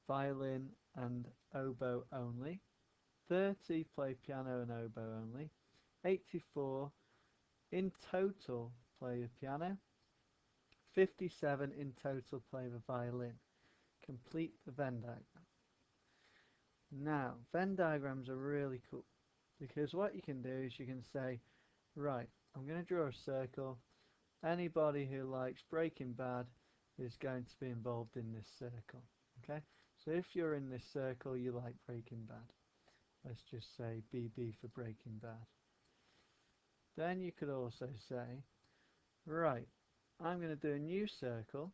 violin and oboe only. 30 play piano and oboe only. 84 in total play the piano. 57 in total play the violin. Complete the Venn diagram. Now, Venn diagrams are really cool because what you can do is you can say, right, I'm going to draw a circle. Anybody who likes Breaking Bad is going to be involved in this circle. Okay, so if you're in this circle, you like Breaking Bad. Let's just say BB for Breaking Bad. Then you could also say, right, I'm going to do a new circle,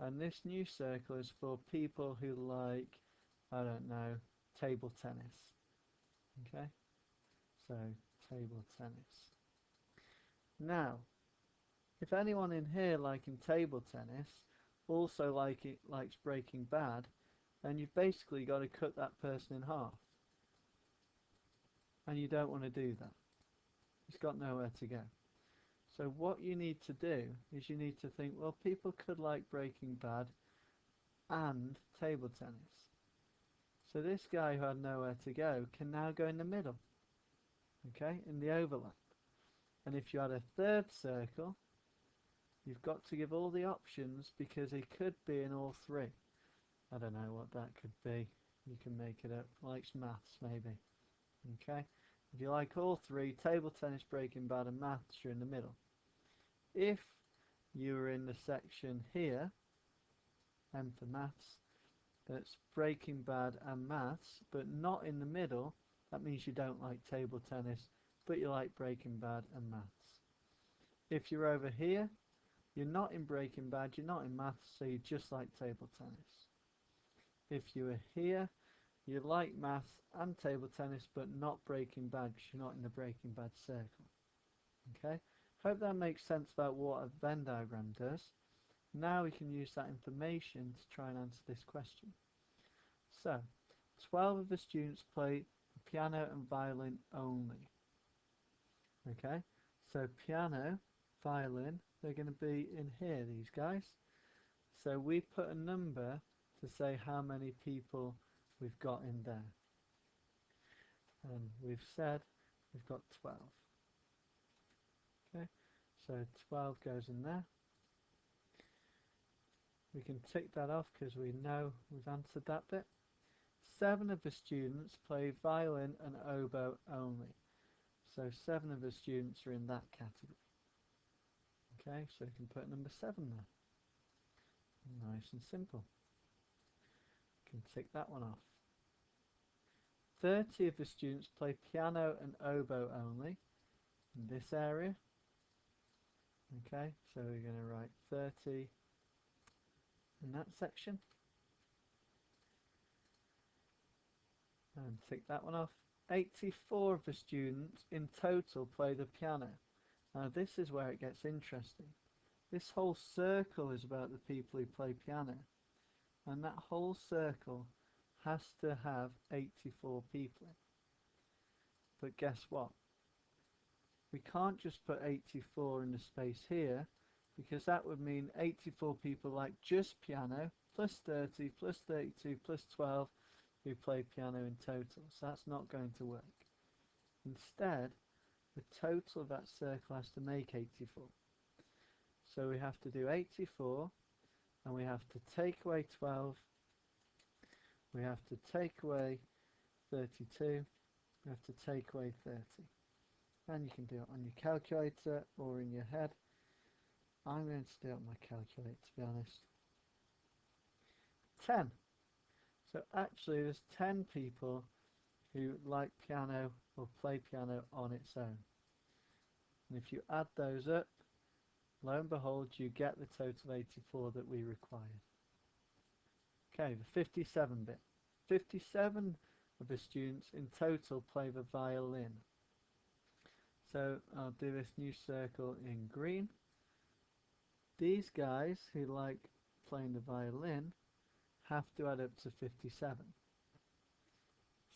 and this new circle is for people who like, I don't know, table tennis. Okay, so table tennis. Now, if anyone in here liking table tennis also likes Breaking Bad, then you've basically got to cut that person in half. And you don't want to do that. It's got nowhere to go. So what you need to do is you need to think, well, people could like Breaking Bad and table tennis. So this guy who had nowhere to go can now go in the middle, okay, in the overlap. And if you had a third circle, you've got to give all the options because he could be in all three. I don't know what that could be. You can make it up. Likes maths, maybe. Okay? If you like all three, table tennis, Breaking Bad, and maths, you're in the middle. If you were in the section here, M for maths, that's Breaking Bad and maths, but not in the middle, that means you don't like table tennis, but you like Breaking Bad and maths. If you're over here, you're not in Breaking Bad, you're not in maths, so you just like table tennis. If you were here, you like maths and table tennis, but not Breaking Bad, because you're not in the Breaking Bad circle. Okay? Hope that makes sense about what a Venn diagram does. Now we can use that information to try and answer this question. So, 12 of the students play piano and violin only. Okay? So piano, violin, they're going to be in here, these guys. So we put a number to say how many people we've got in there. And we've said we've got 12. Okay, so 12 goes in there. We can tick that off because we know we've answered that bit. 7 of the students play violin and oboe only. So 7 of the students are in that category. Okay, so we can put number 7 there. Nice and simple. Can tick that one off. 30 of the students play piano and oboe only in this area. Okay, so we're going to write 30 in that section. And tick that one off. 84 of the students in total play the piano. Now this is where it gets interesting. This whole circle is about the people who play piano. And that whole circle has to have 84 people in. But guess what? we can't just put 84 in the space here, because that would mean 84 people like just piano, plus 30, plus 32, plus 12 who play piano in total. So that's not going to work. Instead, the total of that circle has to make 84. So we have to do 84, and we have to take away 12, we have to take away 32, we have to take away 30. And you can do it on your calculator or in your head. I'm going to do it on my calculator, to be honest. 10. So actually there's 10 people who like piano or play piano on its own. And if you add those up, lo and behold, you get the total 84 that we required. Okay, the 57 bit. 57 of the students in total play the violin. So I'll do this new circle in green. These guys who like playing the violin have to add up to 57.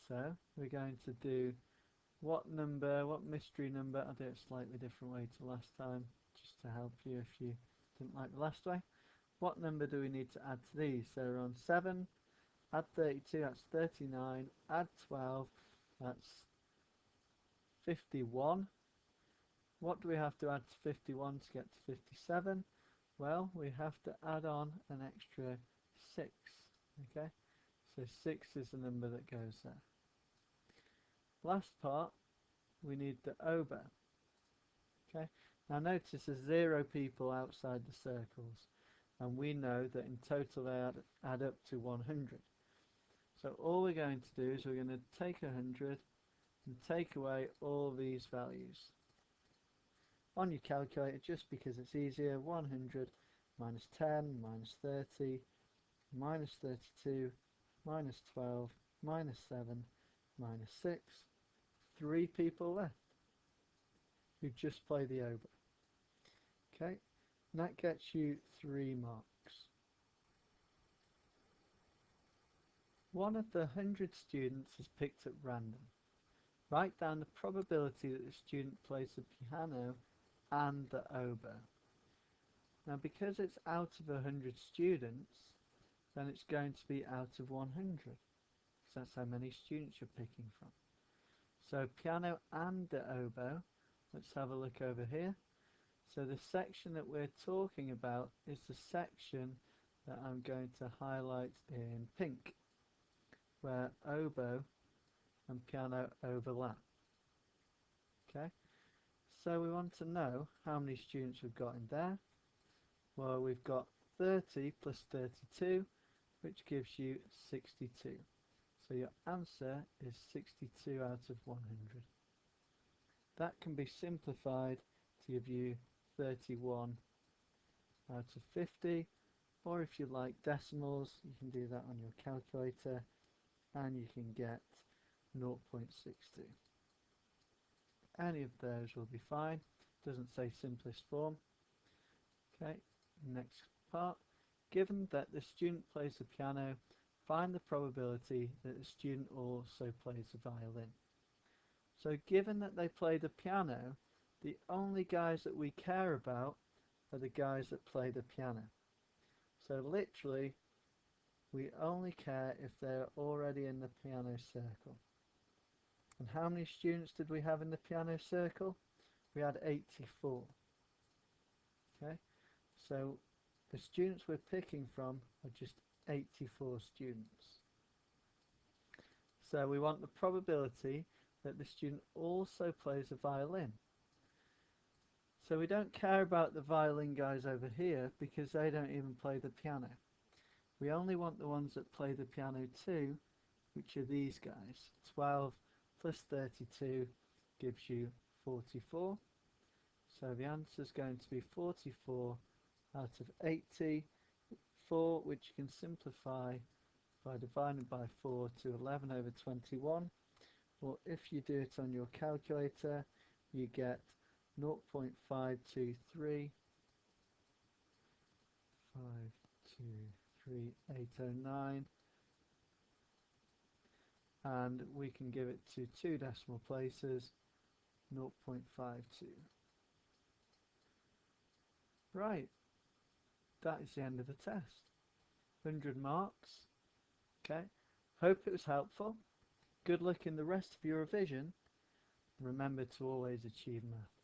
So we're going to do what number, what mystery number. I'll do it a slightly different way to last time, just to help you if you didn't like the last way. What number do we need to add to these? So we're on 7, add 32, that's 39, add 12, that's 51. What do we have to add to 51 to get to 57? Well, we have to add on an extra 6. Okay, so 6 is the number that goes there. Last part, we need the oboe. Okay, now notice there's 0 people outside the circles, and we know that in total they add up to 100. So all we're going to do is we're going to take 100 and take away all these values. On your calculator, just because it's easier, 100 minus 10 minus 30 minus 32 minus 12 minus 7 minus 6. 3 people left who just play the oboe. Okay, and that gets you 3 marks. One of the 100 students is picked at random. Write down the probability that the student plays the piano and the oboe. Now because it's out of 100 students, then it's going to be out of 100, because that's how many students you're picking from. So piano and the oboe, let's have a look over here. So the section that we're talking about is the section that I'm going to highlight in pink, where oboe and piano overlap. Okay, so we want to know how many students we've got in there. Well, we've got 30 plus 32, which gives you 62. So your answer is 62 out of 100. That can be simplified to give you 31 out of 50, or if you like decimals, you can do that on your calculator and you can get 0.62. Any of those will be fine. Doesn't say simplest form. Okay, next part. Given that the student plays the piano, find the probability that the student also plays the violin. So given that they play the piano, the only guys that we care about are the guys that play the piano. So literally, we only care if they're already in the piano circle. And how many students did we have in the piano circle? We had 84. Okay, so the students we're picking from are just 84 students. So we want the probability that the student also plays a violin. So we don't care about the violin guys over here because they don't even play the piano. We only want the ones that play the piano too, which are these guys. 12 plus 32 gives you 44. So the answer is going to be 44 out of 80, 4, which you can simplify by dividing by 4 to 11 over 21. Or if you do it on your calculator, you get 0.523, 523,809, and we can give it to 2 decimal places, 0.52. Right, that is the end of the test. 100 marks. Okay, hope it was helpful. Good luck in the rest of your revision. Remember to always achieve maths.